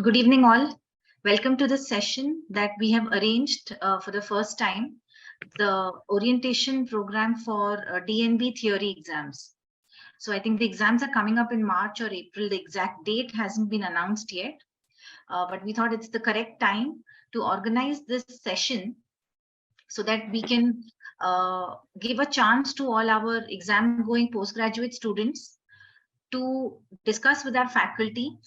Good evening, all. Welcome to the session that we have arranged for the first time, the orientation program for DNB theory exams. So I think the exams are coming up in March or April. The exact date hasn't been announced yet, but we thought it's the correct time to organize this session so that we can give a chance to all our exam-going postgraduate students to discuss with our faculty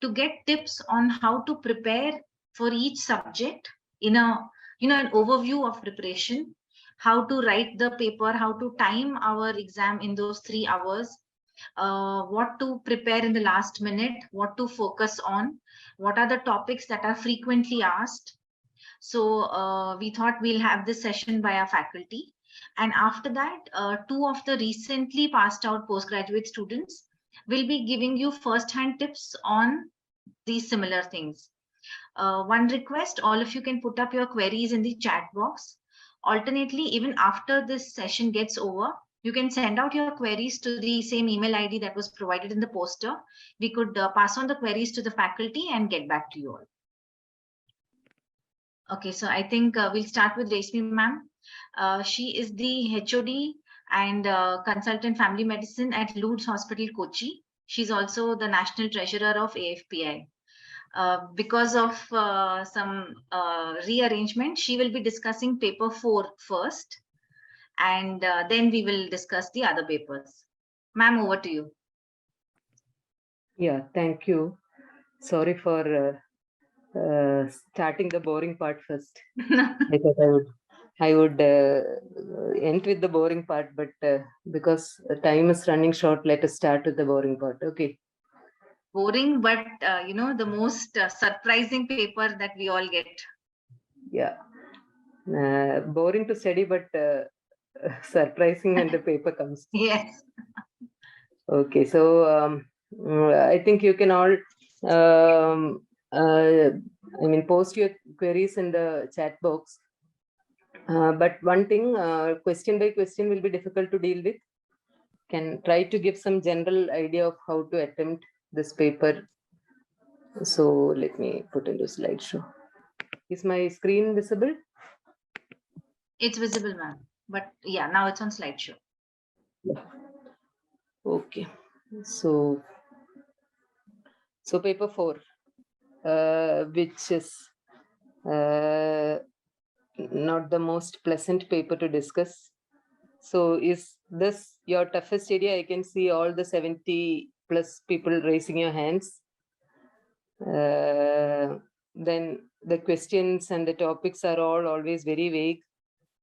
to get tips on how to prepare for each subject in a an overview of preparation, how to write the paper, how to time our exam in those 3 hours, what to prepare in the last minute, what to focus on, what are the topics that are frequently asked. So we thought we'll have this session by our faculty, and after that 2 of the recently passed out postgraduate students will be giving you first-hand tips on these similar things. One request, all of you can put up your queries in the chat box. Alternately, even after this session gets over, you can send out your queries to the same email ID that was provided in the poster. We could pass on the queries to the faculty and get back to you all. Okay, so I think we'll start with Resmi ma'am. She is the HOD and consultant family medicine at Lourdes Hospital, Kochi. She's also the national treasurer of AFPI. Because of some rearrangement, she will be discussing paper 4 first, and then we will discuss the other papers. Ma'am, over to you. Yeah, thank you. Sorry for starting the boring part first. I thought I would end with the boring part, but because the time is running short, let us start with the boring part. Okay. Boring, but the most surprising paper that we all get. Yeah. Boring to study, but surprising when the paper comes. Yes. Okay, so I think you can all post your queries in the chat box. But one thing, question by question will be difficult to deal with. Can try to give some general idea of how to attempt this paper. So let me put into slideshow. Is my screen visible? It's visible, ma'am. But yeah, now it's on slideshow. Okay. So paper 4, which is not the most pleasant paper to discuss. So is this your toughest area? I can see all the 70+ people raising your hands. Then the questions and the topics are all always very vague.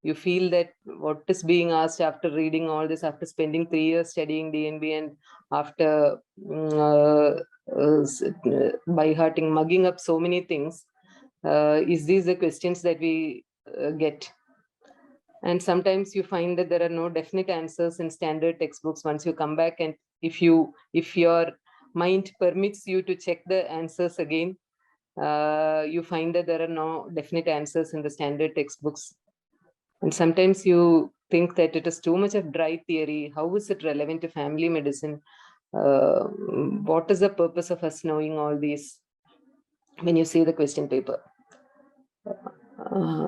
You feel that what is being asked after reading all this, after spending 3 years studying DNB, and after by hearting, mugging up so many things, is these the questions that we get? And sometimes you find that there are no definite answers in standard textbooks. Once you come back, and if your mind permits you to check the answers again, you find that there are no definite answers in the standard textbooks. And sometimes you think that it is too much of dry theory. How is it relevant to family medicine? What is the purpose of us knowing all these when you see the question paper?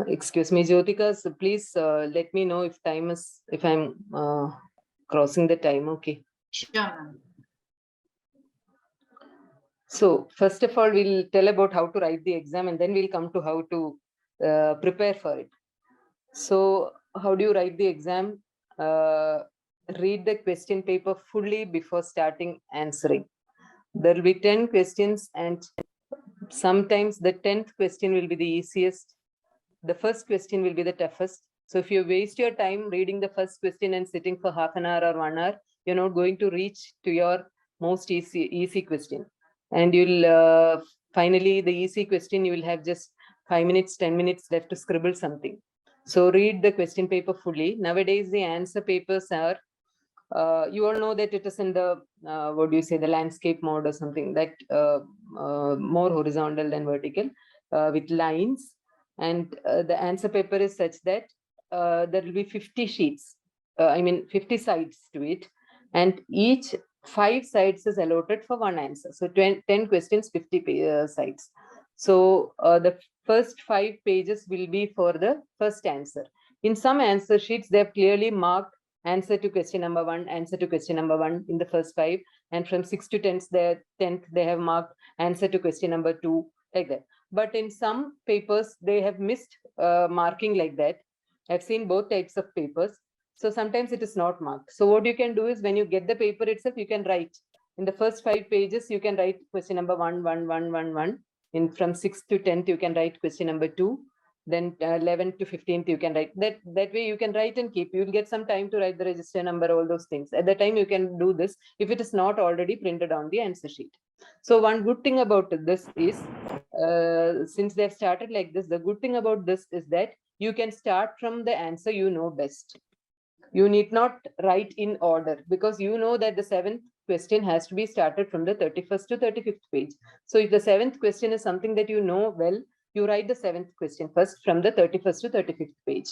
Excuse me, Jyotika, so please let me know if I'm crossing the time. Okay. Sure. So first of all, we'll tell about how to write the exam, and then we'll come to how to prepare for it. So how do you write the exam? Read the question paper fully before starting answering. There will be 10 questions, and sometimes the 10th question will be the easiest. The first question will be the toughest. So if you waste your time reading the first question and sitting for half an hour or 1 hour, you're not going to reach to your most easy question. And you'll finally, the easy question, you will have just 5 minutes, 10 minutes left to scribble something. So read the question paper fully. Nowadays, the answer papers are, you all know that it is in the, the landscape mode or something, that more horizontal than vertical, with lines. And the answer paper is such that there will be 50 sheets, 50 sides to it. And each 5 sides is allotted for one answer. So 10 questions, 50 sides. So the first 5 pages will be for the first answer. In some answer sheets, they have clearly marked answer to question number 1, answer to question number 1 in the first 5. And from 6 to 10th, they have marked answer to question number 2, like that. But in some papers, they have missed marking like that. I've seen both types of papers. So sometimes it is not marked. So what you can do is when you get the paper itself, you can write in the first 5 pages, you can write question number 1, 1, 1, 1, 1. In from 6th to 10th, you can write question number 2. Then 11th to 15th, you can write that. That way you can write and keep. You'll get some time to write the register number, all those things. At the time, you can do this if it is not already printed on the answer sheet. So one good thing about this is, since they've started like this, the good thing about this is that you can start from the answer you know best. You need not write in order, because you know that the 7th question has to be started from the 31st to 35th page. So if the 7th question is something that you know well, you write the 7th question first from the 31st to 35th page.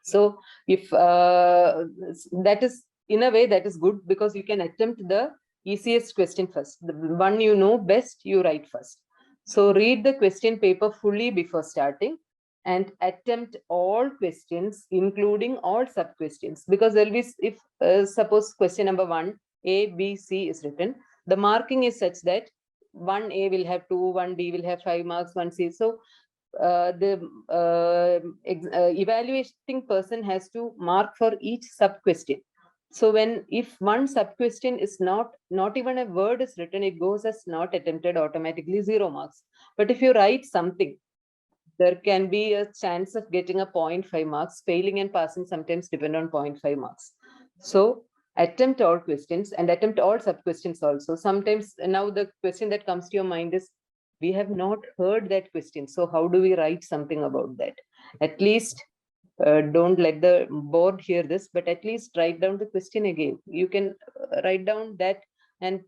So if that is, in a way, that is good, because you can attempt the easiest question first. The one you know best, you write first. So read the question paper fully before starting and attempt all questions, including all sub questions, because there will be, if suppose question number 1, A, B, C is written, the marking is such that 1A will have 2, 1B will have 5 marks, 1C. So the evaluating person has to mark for each sub question. So if one sub question is not even a word is written, it goes as not attempted, automatically 0 marks. But if you write something, there can be a chance of getting a 0.5 marks. Failing and passing sometimes depend on 0.5 marks. So attempt all questions and attempt all sub questions also. Sometimes now the question that comes to your mind is, we have not heard that question, so how do we write something about that? At least don't let the board hear this, but at least write down the question again. You can write down that and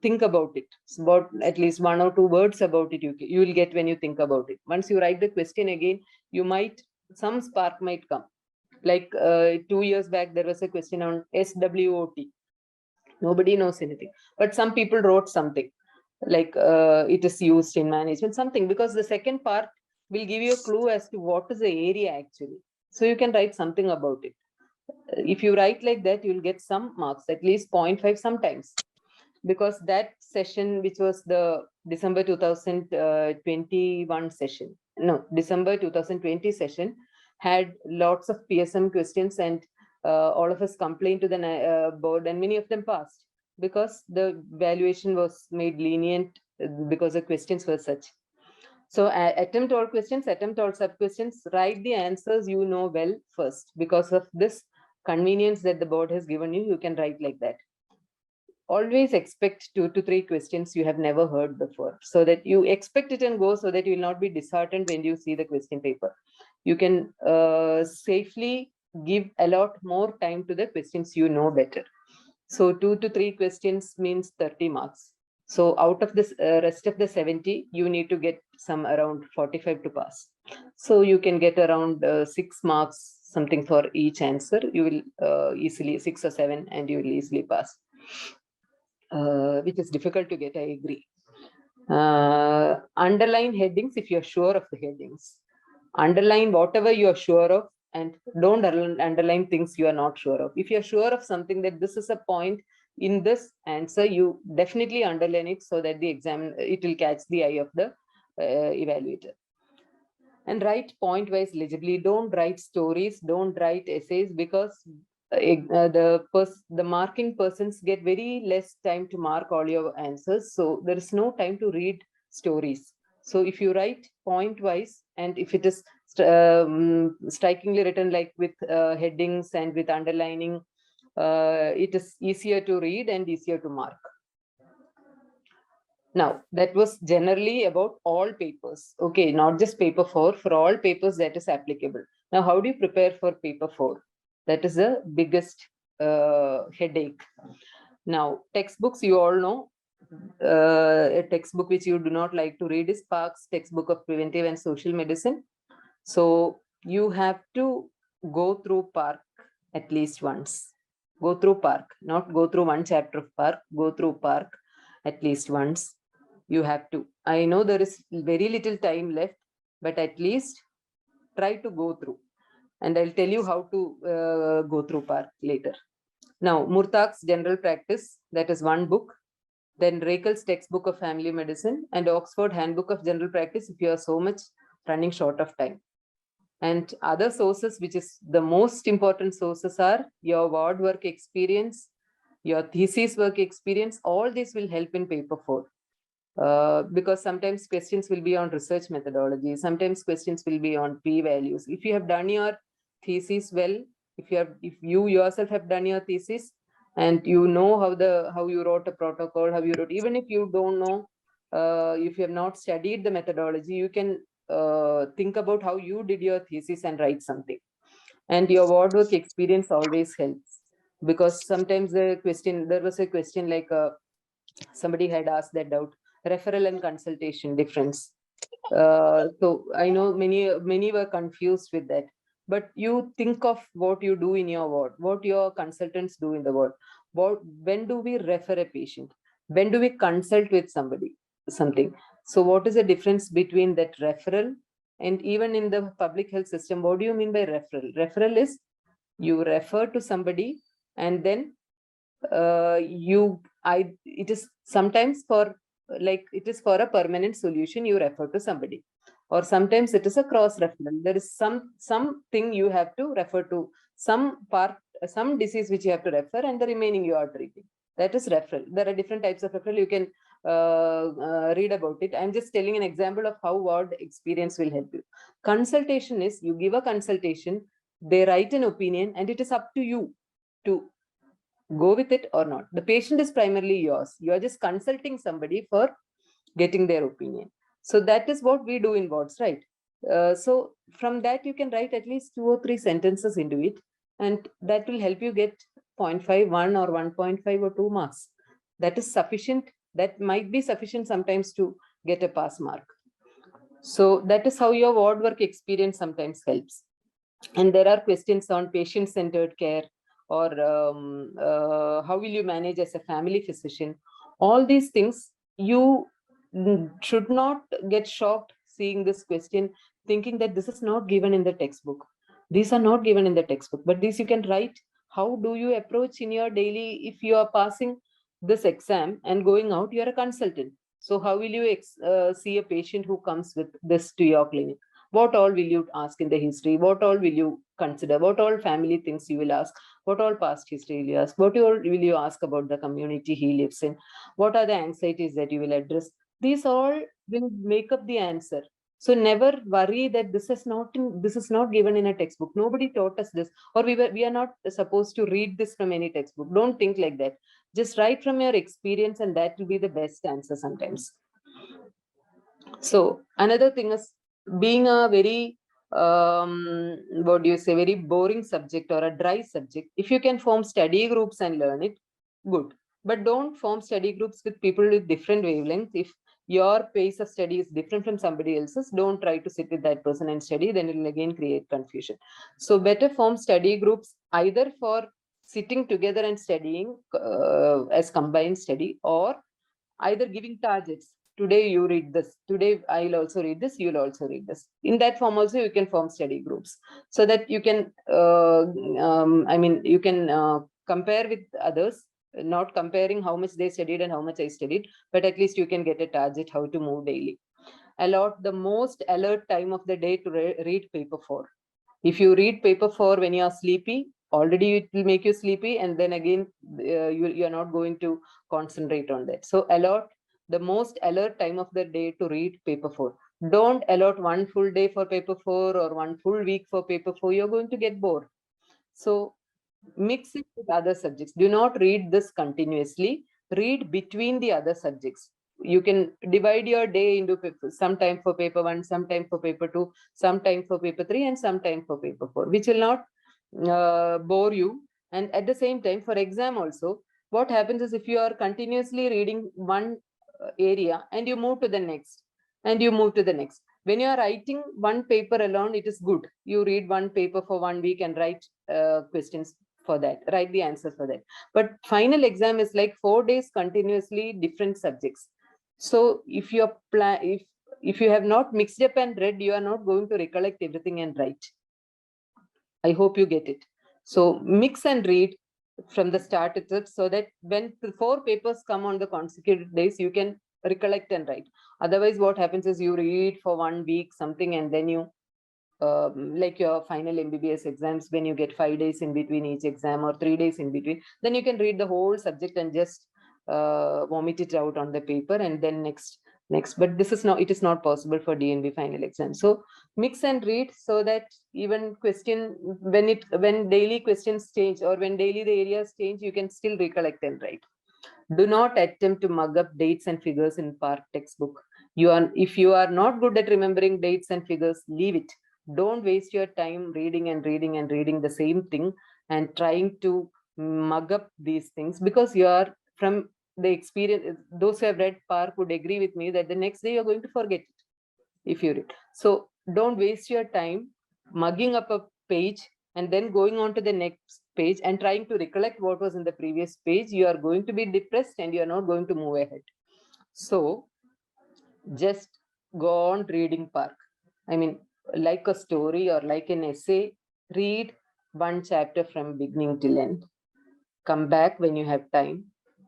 think about it. It's about at least 1 or 2 words about it you will get when you think about it. Once you write the question again, some spark might come. Like 2 years back, there was a question on SWOT. Nobody knows anything, but some people wrote something like it is used in management, something, because the second part will give you a clue as to what is the area actually. So you can write something about it. If you write like that, you'll get some marks, at least 0.5 sometimes, because that session, which was the December 2021 session, no, December 2020 session, had lots of PSM questions, and all of us complained to the board, and many of them passed because the valuation was made lenient because the questions were such. So attempt all questions, attempt all sub questions, write the answers you know well first. Because of this convenience that the board has given you, you can write like that. Always expect 2 to 3 questions you have never heard before, so that you expect it and go, so that you will not be disheartened when you see the question paper. You can safely allot more time to the questions you know better. So 2 to 3 questions means 30 marks. So out of this rest of the 70, you need to get some around 45 to pass. So you can get around 6 marks, something for each answer. You will easily 6 or 7, and you will easily pass. Which is difficult to get, I agree. Underline headings if you're sure of the headings. Underline whatever you're sure of, and don't underline things you are not sure of. If you're sure of something, that this is a point in this answer, you definitely underline it, so that it will catch the eye of the evaluator. And write point-wise legibly. Don't write stories, don't write essays, because the marking persons get very less time to mark all your answers. So there is no time to read stories. So if you write point-wise, and if it is strikingly written, like with headings and with underlining, it is easier to read and easier to mark. Now, that was generally about all papers. Okay, not just paper 4, for all papers that is applicable. Now, how do you prepare for paper 4? That is the biggest headache. Now, textbooks, you all know. A textbook which you do not like to read is Park's Textbook of Preventive and Social Medicine. So you have to go through Park at least once. Go through park, not go through one chapter of park, go through park at least once. You have to. I know there is very little time left, but at least try to go through. And I'll tell you how to go through park later. Now, Murtak's General Practice, that is one book. Then Rakel's Textbook of Family Medicine and Oxford Handbook of General Practice if you are so much running short of time. And other sources, which is the most important sources, are your ward work experience, your thesis work experience. All this will help in paper 4. Because sometimes questions will be on research methodology, sometimes questions will be on p-values. If you have done your thesis well, if you yourself have done your thesis and you know how you wrote a protocol, how you wrote, even if you don't know, if you have not studied the methodology, you can think about how you did your thesis and write something. And your ward work experience always helps, because sometimes there was a question like somebody had asked that doubt, referral and consultation difference. So I know many were confused with that. But you think of what you do in your ward, what your consultants do in the ward. When do we refer a patient? When do we consult with something? So what is the difference between that referral and even in the public health system? What do you mean by referral? Referral is you refer to somebody and then it is sometimes it is for a permanent solution, you refer to somebody, or sometimes it is a cross referral. There is something you have to refer to, some disease which you have to refer, and the remaining you are treating. That is referral. There are different types of referral. You can read about it. I'm just telling an example of how ward experience will help you. Consultation is you give a consultation, they write an opinion, and it is up to you to go with it or not. The patient is primarily yours. You are just consulting somebody for getting their opinion. So that is what we do in wards, right? So from that, you can write at least 2 or 3 sentences into it, and that will help you get 0.5, 1 or 1.5 or 2 marks. That is sufficient. That might be sufficient sometimes to get a pass mark. So that is how your ward work experience sometimes helps. And there are questions on patient-centered care, or how will you manage as a family physician. All these things, you should not get shocked seeing this question, thinking that this is not given in the textbook. These are not given in the textbook, but these you can write. How do you approach in your daily, if you are passing this exam and going out, you are a consultant. So how will you see a patient who comes with this to your clinic? What all will you ask in the history? What all will you consider? What all family things you will ask? What all past history will you ask? What all will you ask about the community he lives in? What are the anxieties that you will address? These all will make up the answer. So never worry that this is not given in a textbook. Nobody taught us this, or we are not supposed to read this from any textbook. Don't think like that. Just write from your experience, and that will be the best answer sometimes. So another thing is, being a very very boring subject or a dry subject, if you can form study groups and learn it, good. But don't form study groups with people with different wavelengths. If your pace of study is different from somebody else's, don't try to sit with that person and study, then it will again create confusion. So better form study groups either for sitting together and studying as combined study, or either giving targets. Today you read this, today I'll also read this, you'll also read this. In that form also you can form study groups, so that you can you can compare with others, not comparing how much they studied and how much I studied, but at least you can get a target how to move daily. Allot the most alert time of the day to read paper 4. If you read paper 4 when you are sleepy, already it will make you sleepy, and then again you are not going to concentrate on that. So allot the most alert time of the day to read paper 4. Don't allot one full day for paper 4 or one full week for paper 4. You're going to get bored. So mix it with other subjects. Do not read this continuously. Read between the other subjects. You can divide your day into some time for paper 1, some time for paper 2, some time for paper 3, and some time for paper 4, which will not bore you. And at the same time, for exam also, what happens is, if you are continuously reading one area and you move to the next, and you move to the next, when you are writing one paper alone, it is good. You read one paper for 1 week and write questions for that, write the answer for that. But final exam is like 4 days continuously, different subjects. So if you if you have not mixed up and read, you are not going to recollect everything and write. I hope you get it. So mix and read from the start itself, so that when the 4 papers come on the consecutive days, you can recollect and write. Otherwise, what happens is you read for 1 week something, and then you like your final MBBS exams, when you get 5 days in between each exam or 3 days in between, then you can read the whole subject and just vomit it out on the paper, and then next. But this is not, it is not possible for DNB final exam. So mix and read, so that even question, when daily questions change or when daily the areas change, you can still recollect and write. Do not attempt to mug up dates and figures in PARC textbook. If you are not good at remembering dates and figures, leave it. Don't waste your time reading and reading and reading the same thing and trying to mug up these things, because you are, from the experience, those who have read PARC would agree with me that the next day you're going to forget it if you read. So don't waste your time mugging up a page and then going on to the next page and trying to recollect what was in the previous page. You are going to be depressed and you are not going to move ahead. So just go on reading PARC. I mean, like a story or like an essay, read 1 chapter from beginning till end. Come back when you have time,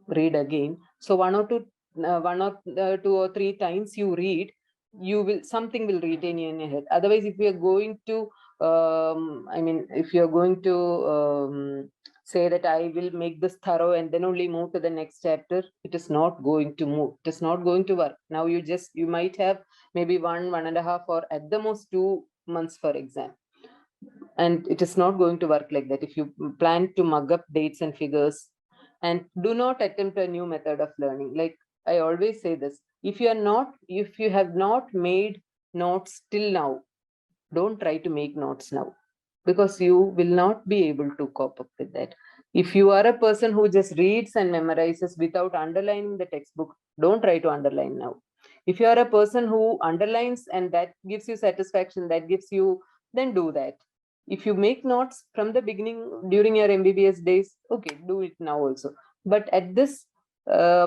read again. So 1 or 2 or 3 times you read, you will, something will retain in your head. Otherwise, if you are going to if you are going to say that I will make this thorough and then only move to the next chapter, it is not going to move. It is not going to work. Now you might have maybe 1.5 or at the most 2 months for exam. And it is not going to work like that if you plan to mug up dates and figures. And do not attempt a new method of learning. Like I always say this, if you have not made notes till now, don't try to make notes now, because you will not be able to cope up with that. If you are a person who just reads and memorizes without underlining the textbook, don't try to underline now. If you are a person who underlines and that gives you satisfaction, then do that. If you make notes from the beginning during your MBBS days, okay, do it now also. But at this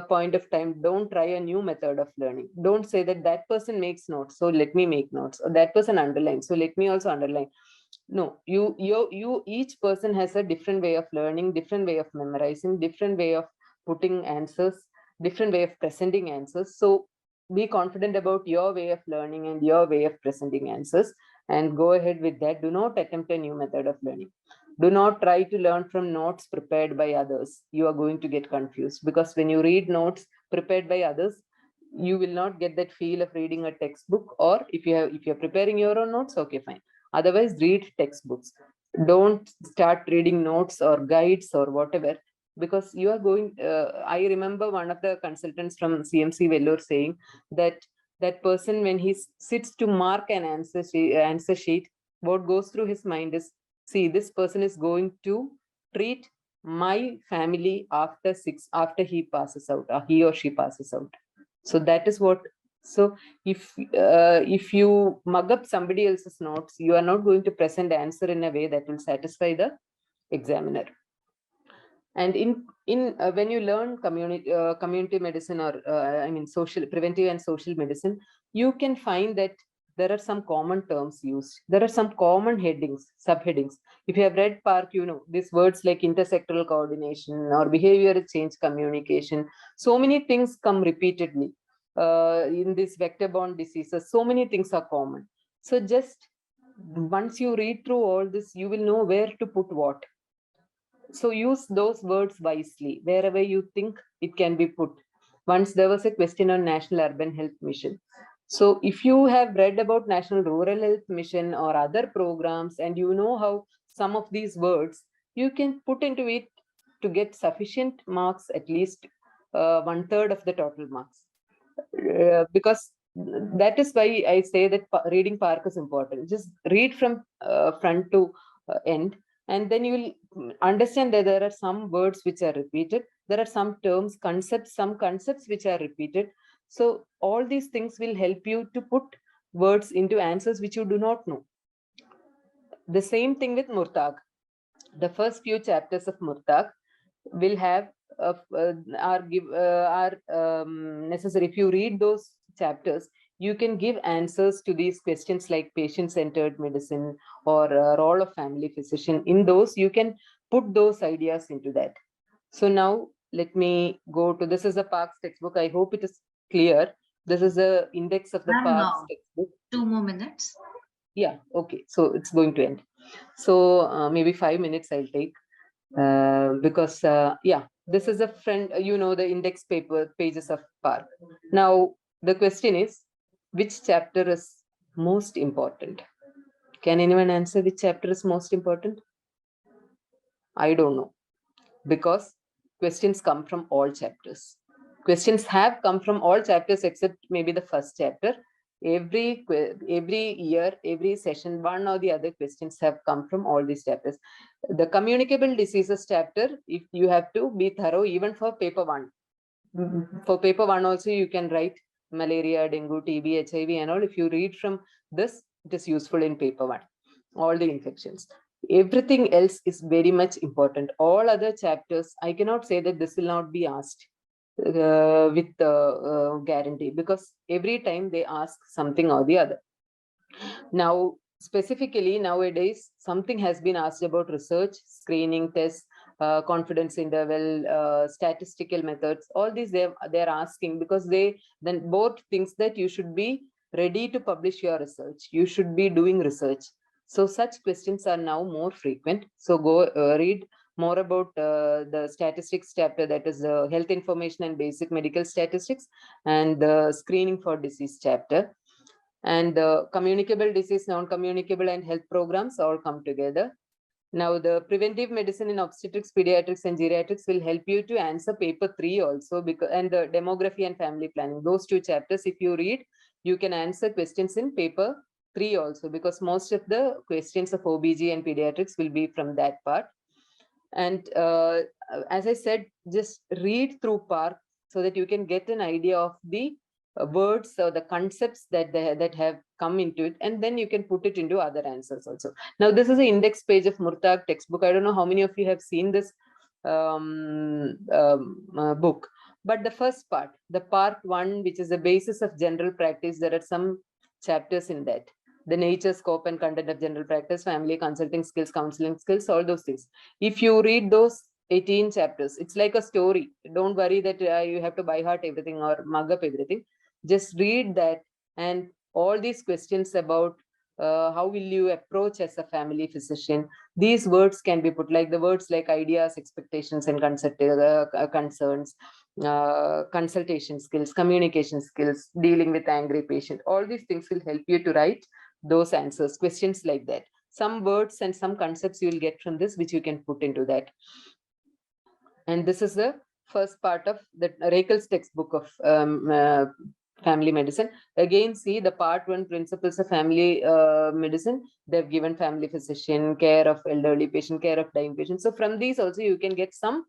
point of time, don't try a new method of learning. Don't say that person makes notes, so let me make notes, or that person underlines, so let me also underline. No, each person has a different way of learning, different way of memorizing, different way of putting answers, different way of presenting answers. So be confident about your way of learning and your way of presenting answers, and go ahead with that. Do not attempt a new method of learning. Do not try to learn from notes prepared by others. You are going to get confused, because when you read notes prepared by others, you will not get that feel of reading a textbook. Or if you're preparing your own notes, okay, fine. Otherwise, read textbooks. Don't start reading notes or guides or whatever, because you are going. I remember one of the consultants from CMC Vellore saying that person, when he sits to mark an answer sheet, what goes through his mind is, see, this person is going to treat my family after he passes out, or he or she passes out. So that is what. So if you mug up somebody else's notes, you are not going to present the answer in a way that will satisfy the examiner. And when you learn community medicine, or social preventive and social medicine, you can find that there are some common terms used. There are some common subheadings. If you have read PARC, you know these words like intersectoral coordination or behavioral change communication. So many things come repeatedly in these vector-borne diseases. So many things are common. So just once you read through all this, you will know where to put what. So use those words wisely wherever you think it can be put. Once there was a question on National Urban Health Mission. So if you have read about National Rural Health Mission or other programs, and you know how some of these words, you can put into it to get sufficient marks, at least 1/3 of the total marks. Because that is why I say that reading PARC is important. Just read from front to end, and then you will understand that there are some words which are repeated. There are some terms, some concepts which are repeated. So all these things will help you to put words into answers which you do not know. The same thing with Murtag. The first few chapters of Murtak will have are necessary. If you read those chapters, you can give answers to these questions like patient-centered medicine or role of family physician. In those, you can put those ideas into that. So now let me go to, this is a Parks textbook. I hope it is clear. This is the index of the Parks textbook. 2 more minutes. Yeah, okay. So it's going to end. So maybe 5 minutes I'll take. Because yeah, this is a friend, the index pages of Park. Now the question is, which chapter is most important? Can anyone answer which chapter is most important? I don't know, because questions come from all chapters. Questions have come from all chapters except maybe the first chapter. Every year, every session, one or the other questions have come from all these chapters. The communicable diseases chapter, if you have to be thorough, even for paper 1. For paper 1 also, you can write malaria, dengue, TB, HIV and all. If you read from this, it is useful in paper 1, all the infections. Everything else is very much important. All other chapters, I cannot say that this will not be asked with guarantee, because every time they ask something or the other. Now, specifically nowadays, something has been asked about research, screening tests, confidence interval, statistical methods. All these they're asking, because they then both thinks that you should be ready to publish your research. You should be doing research. So such questions are now more frequent. So go read more about the statistics chapter, that is health information and basic medical statistics, and the screening for disease chapter. And the communicable disease, non-communicable and health programs all come together. Now the preventive medicine in obstetrics, pediatrics and geriatrics will help you to answer paper 3 also, because, and the demography and family planning, those 2 chapters, if you read, you can answer questions in paper 3 also, because most of the questions of OBG and pediatrics will be from that part. And as I said, just read through Park so that you can get an idea of the words or the concepts that have come into it, and then you can put it into other answers also. Now this is an index page of Murtak textbook. I don't know how many of you have seen this book, but the first part, the part 1, which is the basis of general practice, there are some chapters in that. The nature, scope and content of general practice, family consulting skills, counseling skills, all those things. If you read those 18 chapters, it's like a story. Don't worry that you have to by heart everything or mug up everything. Just read that, and all these questions about how will you approach as a family physician, these words can be put, like the words like ideas, expectations and concerns, consultation skills, communication skills, dealing with angry patient. All these things will help you to write those answers, questions like that. Some words and some concepts you will get from this, which you can put into that. And this is the first part of the Rakel's textbook of family medicine. Again, see the part 1, principles of family medicine. They've given family physician, care of elderly patient, care of dying patient. So from these also you can get some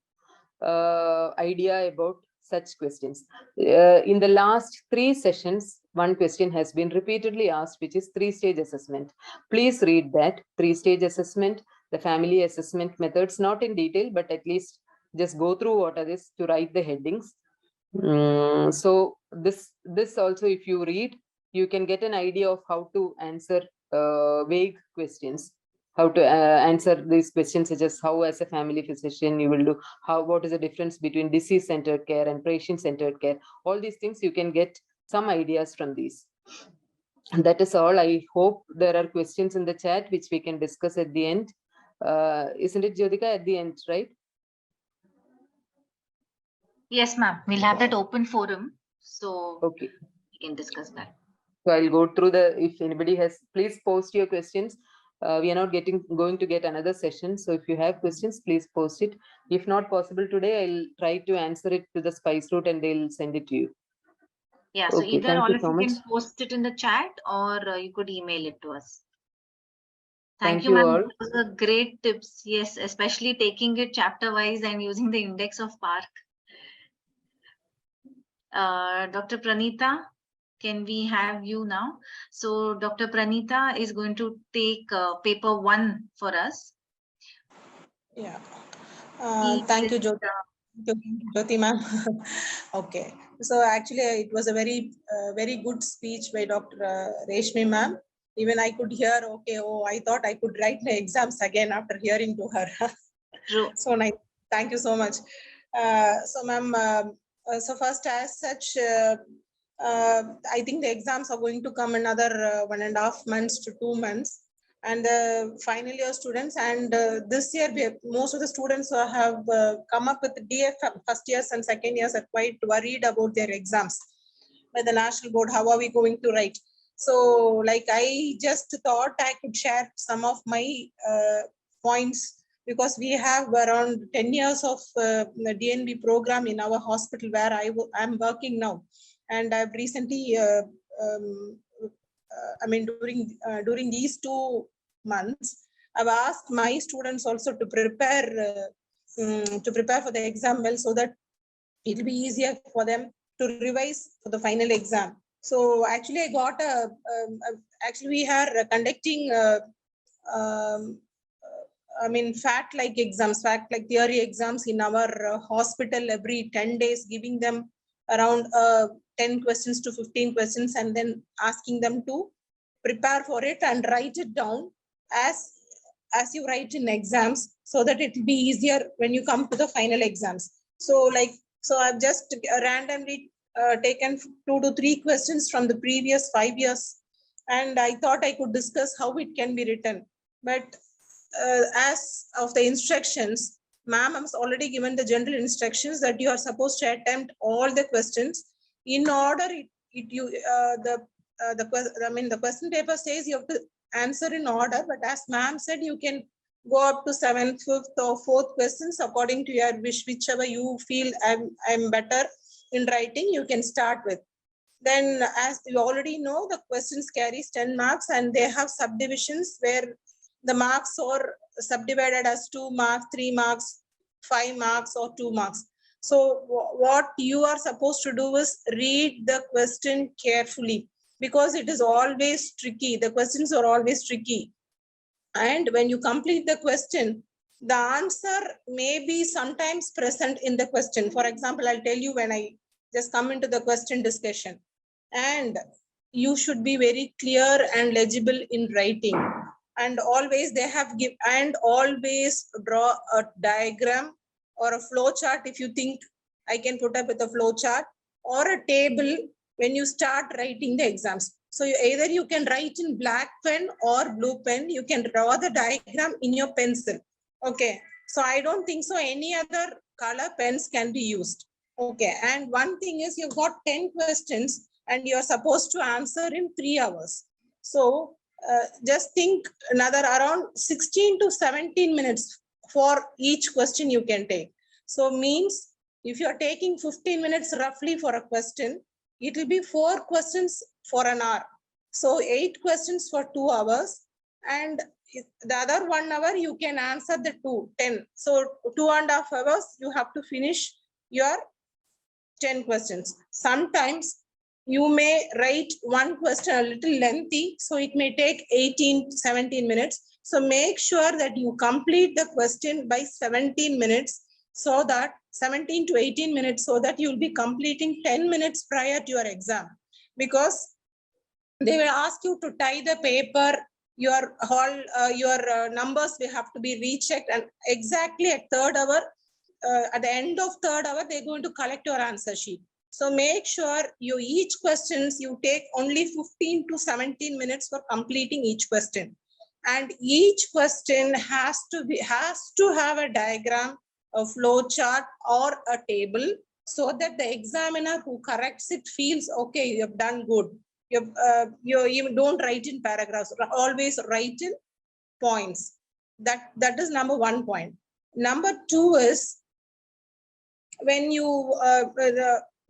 idea about such questions. In the last 3 sessions, one question has been repeatedly asked, which is 3-stage assessment. Please read that 3-stage assessment, the family assessment methods, not in detail, but at least just go through what are this to write the headings. So this also, if you read, you can get an idea of how to answer vague questions, how to answer these questions, such as how as a family physician you will do, what is the difference between disease-centered care and patient-centered care. All these things you can get some ideas from these. And that is all. I hope there are questions in the chat which we can discuss at the end. Isn't it, Jyotika, at the end, right? Yes, ma'am. We'll have that open forum, so okay, we can discuss that. So I'll go through if anybody has, please post your questions. We are not going to get another session. So if you have questions, please post it. If not possible today, I'll try to answer it to the Spice Route and they'll send it to you. Yeah, so Okay, either all of you can much. post it in the chat or you could email it to us. Thank you, ma'am. all. Those are great tips. Yes, especially taking it chapter wise and using the index of Park. Dr. Praneetha, can we have you now? So Dr. Praneetha is going to take paper 1 for us. Yeah. Please Thank you, just, Jyoti ma'am. Okay. So actually, it was a very good speech by Dr. Resmi ma'am. Even I could hear, okay, oh, I thought I could write my exams again after hearing to her. True. So nice. Thank you so much. So ma'am, so first as such, I think the exams are going to come another 1.5 months to 2 months. And the final year students, and this year most of the students who have come up with DF first years and second years are quite worried about their exams by the national board. How are we going to write? So like I just thought I could share some of my points, because we have around 10 years of the DNB program in our hospital where I'm working now. And I've recently I mean, during these 2 months, I've asked my students also to prepare for the exam well, so that it'll be easier for them to revise for the final exam. So actually, I got actually we are conducting I mean, fact-like exams, fact-like theory exams in our hospital every 10 days, giving them around 10 questions to 15 questions, and then asking them to prepare for it and write it down as you write in exams, so that it will be easier when you come to the final exams. So I've just randomly taken 2 to 3 questions from the previous 5 years, and I thought I could discuss how it can be written. But as of the instructions, ma'am has already given the general instructions that you are supposed to attempt all the questions in order. The question paper says you have to answer in order, but as ma'am said, you can go up to 7th, 5th, or 4th questions according to your wish, whichever you feel I'm better in writing, you can start with. Then, as you already know, the questions carries 10 marks, and they have subdivisions where the marks are subdivided as 2 marks, 3 marks, 5 marks, or 2 marks. So what you are supposed to do is read the question carefully, because it is always tricky. The questions are always tricky. And when you complete the question, the answer may be sometimes present in the question. For example, I'll tell you when I just come into the question discussion. And you should be very clear and legible in writing. And always they have give, and always draw a diagram or a flow chart if you think I can put up with a flow chart, or a table when you start writing the exams. So either you can write in black pen or blue pen, you can draw the diagram in your pencil. Okay, so I don't think so any other color pens can be used. Okay, and one thing is you've got 10 questions and you're supposed to answer in 3 hours. So just think another around 16 to 17 minutes for each question you can take. So means if you're taking 15 minutes roughly for a question, it will be 4 questions for an hour. So 8 questions for 2 hours, and the other 1 hour you can answer the 10. So 2.5 hours you have to finish your 10 questions. Sometimes you may write one question a little lengthy, so it may take 18-17 minutes. So make sure that you complete the question by 17 minutes, so that 17 to 18 minutes, so that you'll be completing 10 minutes prior to your exam. Because they will ask you to tie the paper, your numbers will have to be rechecked, and exactly at third hour, at the end of third hour, they're going to collect your answer sheet. So make sure you each questions you take only 15 to 17 minutes for completing each question. And each question has to have a diagram, a flow chart, or a table, so that the examiner who corrects it feels, okay, you have done good. You don't write in paragraphs, always write in points. That is number 1 point. Number 2 is, when you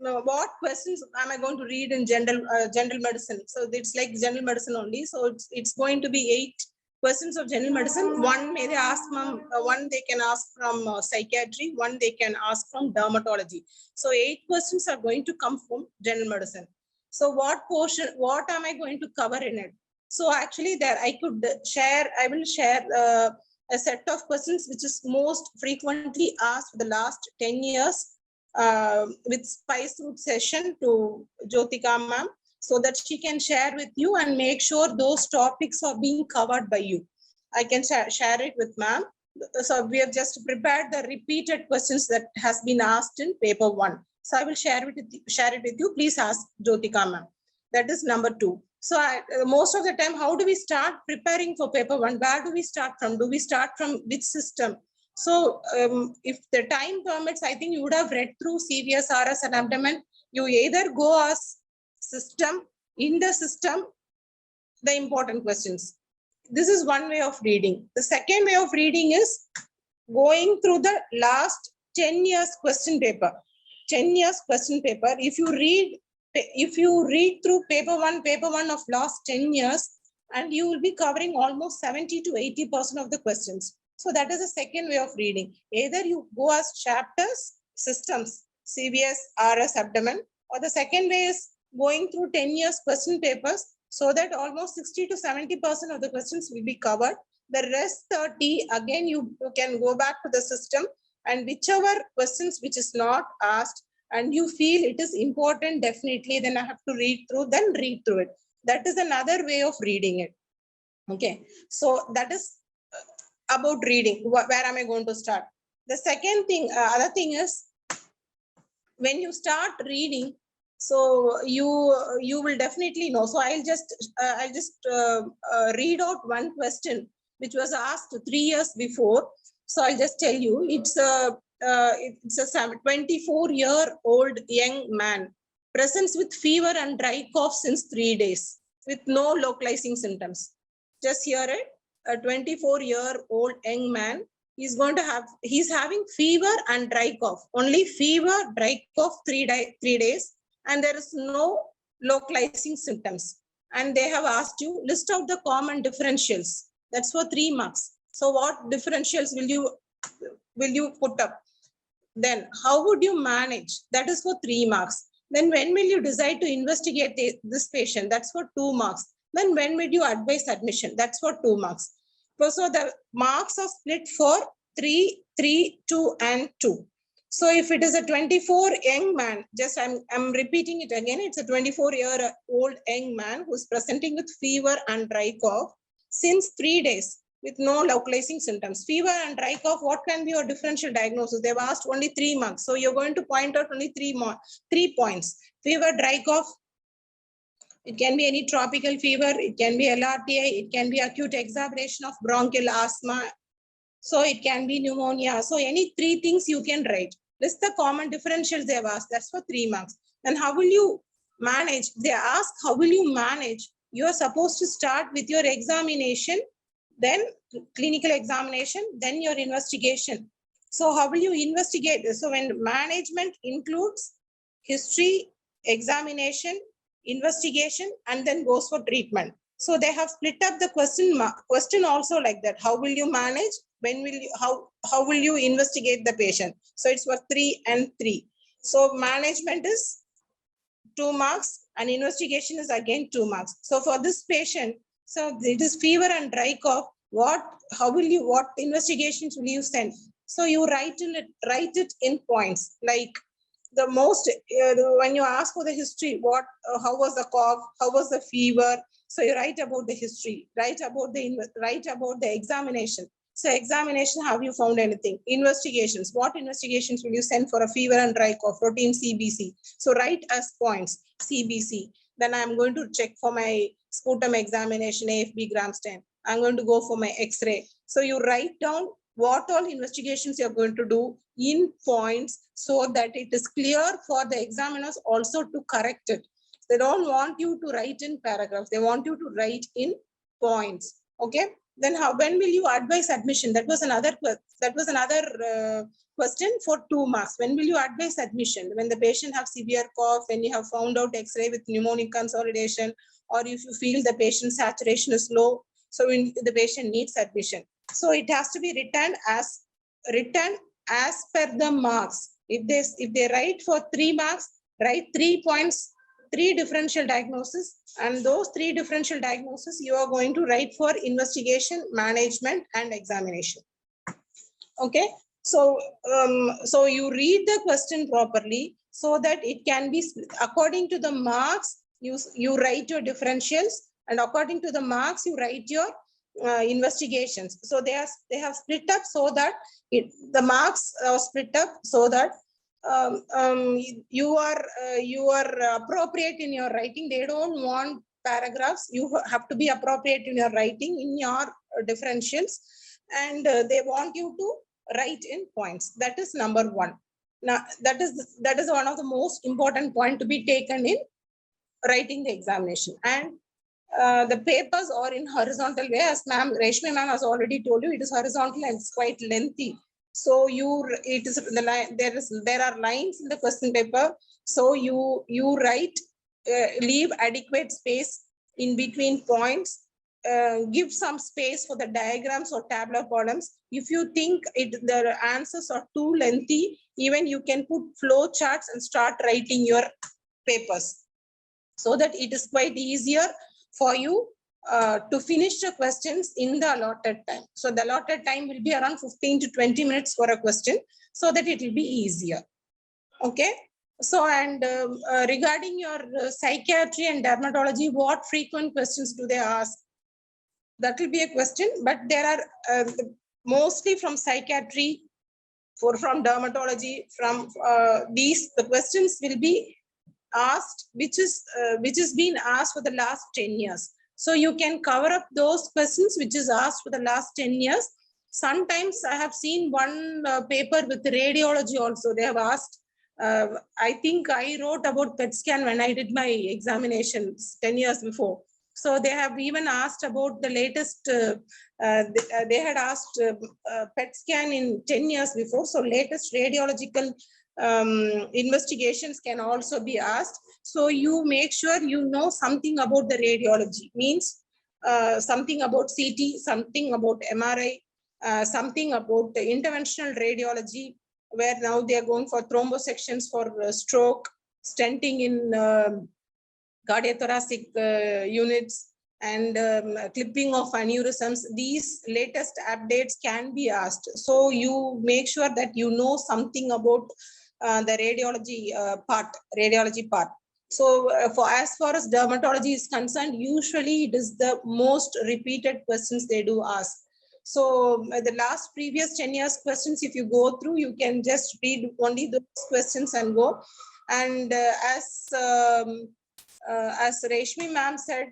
what questions am I going to read in general medicine? So it's like general medicine only. So it's going to be 8 questions of general medicine. One may they ask from one they can ask from psychiatry, one they can ask from dermatology. So 8 questions are going to come from general medicine. So what am I going to cover in it? So actually there I will share a set of questions which is most frequently asked for the last 10 years with spice route session to Jyotika ma'am, so that she can share with you and make sure those topics are being covered by you. I can share it with ma'am. So we have just prepared the repeated questions that has been asked in paper 1. So I will share it with you. Please ask Jyotika ma'am. That is number 2. So most of the time, how do we start preparing for paper 1? Where do we start from? Do we start from which system? So if the time permits, I think you would have read through CVS, RS and abdomen. You either go as system, in the system, the important questions. This is one way of reading. The second way of reading is going through the last 10 years question paper. 10 years question paper. If you read through paper one of last 10 years, and you will be covering almost 70 to 80% of the questions. So that is the second way of reading. Either you go as chapters, systems, CVS, RS, abdomen, or the second way is going through 10 years question papers, so that almost 60 to 70% of the questions will be covered. The rest 30, again, you can go back to the system, and whichever questions which is not asked and you feel it is important, definitely, then I have to read through it. That is another way of reading it. Okay, so that is about reading. Where am I going to start? The second thing, other thing is, when you start reading, so you will definitely know. So I'll just read out one question which was asked 3 years before. So I'll just tell you, it's a 24-year-old young man presents with fever and dry cough since 3 days with no localizing symptoms. Just hear it. A 24-year-old young man, he's having fever and dry cough. Only fever, dry cough, 3 days, and there is no localizing symptoms. And they have asked you, list out the common differentials. That's for 3 marks. So what differentials will you put up? Then how would you manage? That is for 3 marks. Then when will you decide to investigate this patient? That's for 2 marks. Then when will you advise admission? That's for 2 marks. So the marks are split for 3, 3, 2, and 2. So if it is a 24 young man, just I'm repeating it again, it's a 24-year-old young man who's presenting with fever and dry cough since 3 days with no localizing symptoms. Fever and dry cough, what can be your differential diagnosis? They've asked only 3 marks. So you're going to point out only 3 points. Fever, dry cough, it can be any tropical fever, it can be LRTI, it can be acute exacerbation of bronchial asthma. So it can be pneumonia. So any 3 things you can write. List the common differentials they have asked. That's for 3 marks. And how will you manage? They ask, how will you manage? You are supposed to start with your examination, then clinical examination, then your investigation. So how will you investigate this? So when management includes history, examination, investigation, and then goes for treatment. So they have split up the question also like that. How will you manage? When will you, how will you investigate the patient? So it's for 3 and 3. So management is 2 marks and investigation is again 2 marks. So for this patient, so it is fever and dry cough. What investigations will you send? So you write it in points, like the most, when you ask for the history, how was the cough, how was the fever? So you write about the history, write about the examination. So examination, have you found anything? Investigations, what investigations will you send for a fever and dry cough, routine CBC? So write as points, CBC. Then I'm going to check for my sputum examination, AFB gram stain. I'm going to go for my X-ray. So you write down what all investigations you're going to do in points so that it is clear for the examiners also to correct it. They don't want you to write in paragraphs. They want you to write in points. Okay. Then when will you advise admission? That was another question for 2 marks. When will you advise admission? When the patient have severe cough, when you have found out X-ray with pneumonic consolidation, or if you feel the patient's saturation is low, so when the patient needs admission. So it has to be written as per the marks. If they write for 3 marks, write 3 points, 3 differential diagnoses, and those 3 differential diagnoses you are going to write for investigation, management, and examination. Okay, so so you read the question properly so that it can be according to the marks. You write your differentials, and according to the marks you write your investigations. So they have split up so that the marks are split up so that you are appropriate in your writing. They don't want paragraphs. You have to be appropriate in your writing in your differentials, and they want you to write in points. That is number one. Now that is one of the most important point to be taken in writing the examination. And the papers are in horizontal way, as Resmi ma'am has already told you. It is horizontal and it's quite lengthy. So it is the line. There are lines in the question paper. So you write, leave adequate space in between points. Give some space for the diagrams or tabular columns. If you think the answers are too lengthy, even you can put flow charts and start writing your papers, so that it is quite easier for you to finish the questions in the allotted time. So the allotted time will be around 15 to 20 minutes for a question, so that it will be easier. Okay. So, and regarding your psychiatry and dermatology, what frequent questions do they ask? That will be a question, but there are mostly from psychiatry, from dermatology, from the questions will be asked, which is being asked for the last 10 years. So you can cover up those questions which is asked for the last 10 years. Sometimes I have seen one paper with radiology also. They have asked, I think I wrote about PET scan when I did my examinations 10 years before. So they have even asked about the latest, they had asked PET scan in 10 years before. So latest radiological investigations can also be asked. So you make sure you know something about the radiology, means something about CT, something about MRI, something about the interventional radiology, where now they are going for thrombosections for stroke, stenting in cardiothoracic units, and clipping of aneurysms. These latest updates can be asked. So you make sure that you know something about the radiology part. So as far as dermatology is concerned, usually it is the most repeated questions they do ask. So the last previous 10 years questions, if you go through, you can just read only those questions and go. And as Resmi ma'am said,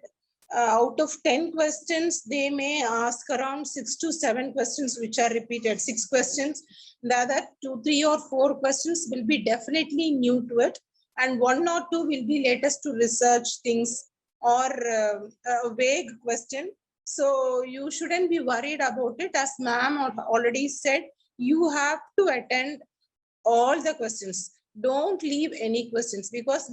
out of 10 questions, they may ask around 6 to 7 questions which are repeated, 6 questions. The other 2, 3 or 4 questions will be definitely new to it, and 1 or 2 will be latest to research things or a vague question. So you shouldn't be worried about it. As ma'am already said, you have to attend all the questions. Don't leave any questions, because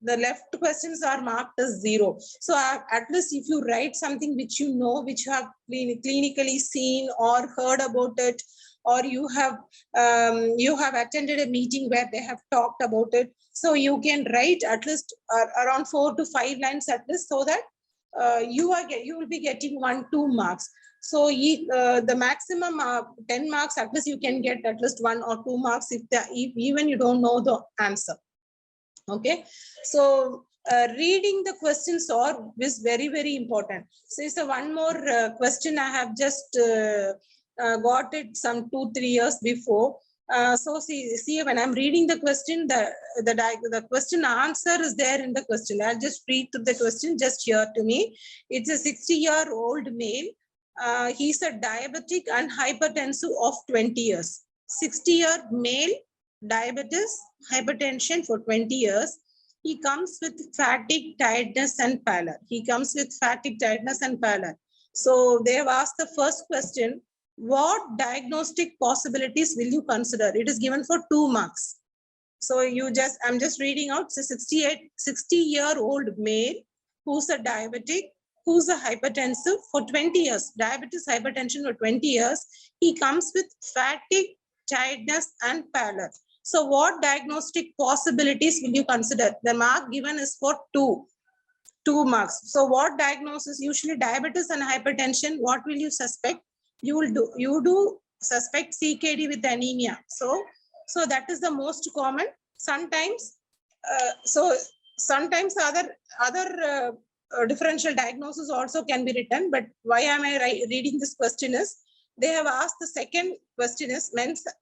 the left questions are marked as 0. So at least if you write something which you know, which you have clinically seen or heard about it, or you have attended a meeting where they have talked about it, so you can write at least around 4 to 5 lines at least, so that you will be getting 1-2 marks. So the maximum 10 marks, at least you can get at least 1 or 2 marks if even you don't know the answer. Okay, so reading the questions is very, very important. So it's one more question I have just got it some 2-3 years before. So see, when I'm reading the question, the question answer is there in the question. I'll just read through the question, just hear to me. It's a 60-year-old male. He's a diabetic and hypertensive of 20 years. 60-year male, diabetes, hypertension for 20 years. He comes with fatigue, tiredness, and pallor. So they have asked the first question, what diagnostic possibilities will you consider? It is given for 2 marks. So I'm just reading out. It's a 60-year-old male who's a diabetic, who's a hypertensive for 20 years. Diabetes, hypertension for 20 years. He comes with fatigue, tiredness, and pallor. So what diagnostic possibilities will you consider? The mark given is for 2 marks. So what diagnosis? Usually diabetes and hypertension, what will you suspect? You do suspect CKD with anemia. So that is the most common. Sometimes, sometimes other differential diagnosis also can be written. But why am I reading this question is, they have asked the second question is,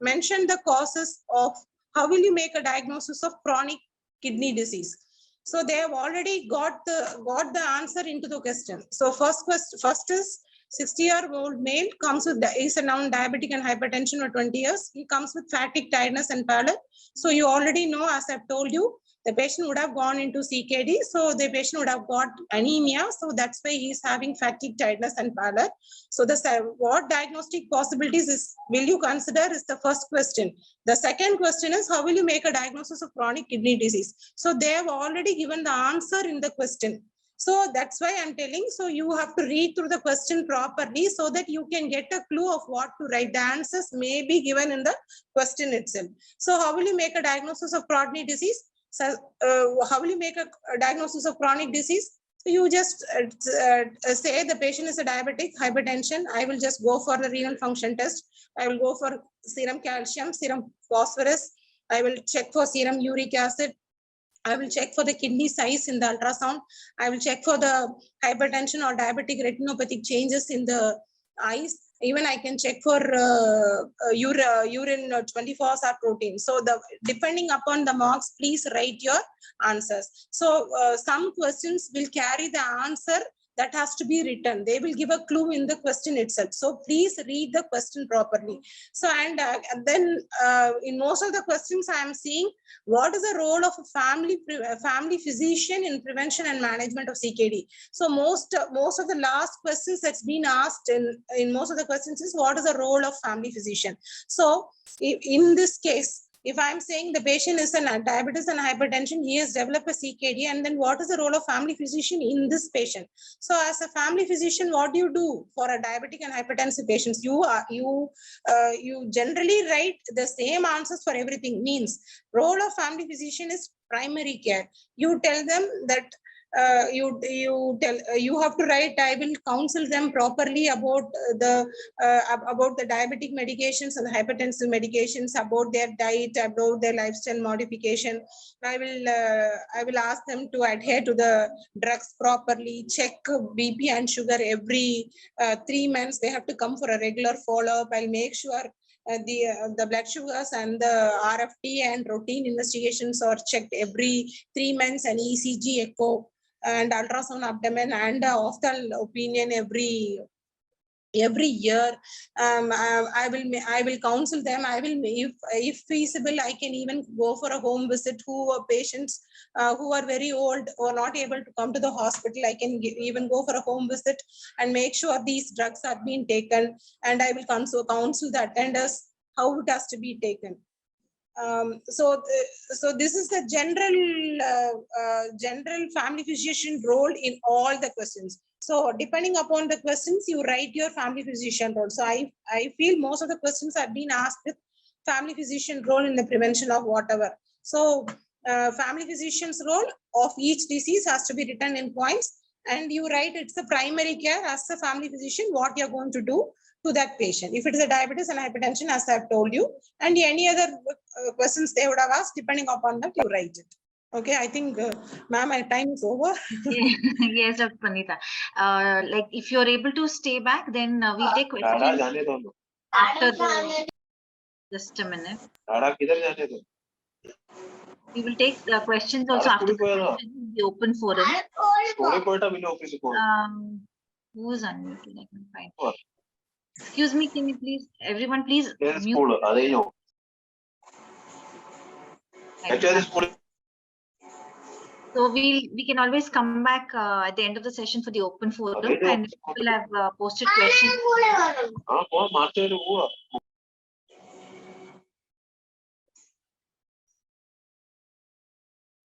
mention the causes of, how will you make a diagnosis of chronic kidney disease? So they have already got the answer into the question. So first is 60-year-old male, comes with, is a non-diabetic and hypertension for 20 years. He comes with fatigue, tiredness, and pallor. So you already know, as I've told you, the patient would have gone into CKD. So the patient would have got anemia. So that's why he's having fatigue, tiredness, and pallor. So what diagnostic possibilities will you consider is the first question. The second question is, how will you make a diagnosis of chronic kidney disease? So they have already given the answer in the question. So that's why I'm telling, so you have to read through the question properly so that you can get a clue of what to write. The answers may be given in the question itself. So how will you make a diagnosis of chronic disease? So how will you make a diagnosis of chronic disease? So you just say the patient is a diabetic, hypertension. I will just go for the renal function test. I will go for serum calcium, serum phosphorus. I will check for serum uric acid. I will check for the kidney size in the ultrasound. I will check for the hypertension or diabetic retinopathic changes in the eyes. Even I can check for urine 24-hour protein. So depending upon the marks, please write your answers. So some questions will carry the answer that has to be written. They will give a clue in the question itself. So please read the question properly. So and then in most of the questions I am seeing, what is the role of a family physician in prevention and management of CKD? So most of the last questions that's been asked in most of the questions is, what is the role of family physician? So in this case, if I'm saying the patient is a diabetes and hypertension, he has developed a CKD, and then what is the role of family physician in this patient? So as a family physician, what do you do for a diabetic and hypertensive patients? You generally write the same answers for everything. Means role of family physician is primary care. You tell them that you have to write, I will counsel them properly about the diabetic medications and the hypertensive medications, about their diet, about their lifestyle modification. I will ask them to adhere to the drugs properly, check BP and sugar every 3 months. They have to come for a regular follow-up. I'll make sure the blood sugars and the RFT and routine investigations are checked every 3 months, and ECG, echo, and ultrasound abdomen, and ophthalmic opinion every year. I will counsel them. I will, if feasible, I can even go for a home visit. Who are patients who are very old or not able to come to the hospital, I can even go for a home visit and make sure these drugs are being taken, and I will counsel the attenders how it has to be taken. So this is the general family physician role in all the questions. So depending upon the questions, you write your family physician role. So I feel most of the questions have been asked with family physician role in the prevention of whatever. So family physician's role of each disease has to be written in points, and you write it's the primary care as a family physician, what you're going to do to that patient. If it is a diabetes and hypertension, as I've told you, and any other questions they would have asked, depending upon that, you write it. Okay, I think, ma'am, my time is over. Yes, Dr. Praneetha. Like if you're able to stay back, then we'll take questions after just a minute. We will take questions also after the open forum. Who's unmuted? I can find. Excuse me, can you please, everyone, please mute. So we can always come back at the end of the session for the open forum, and people have posted questions.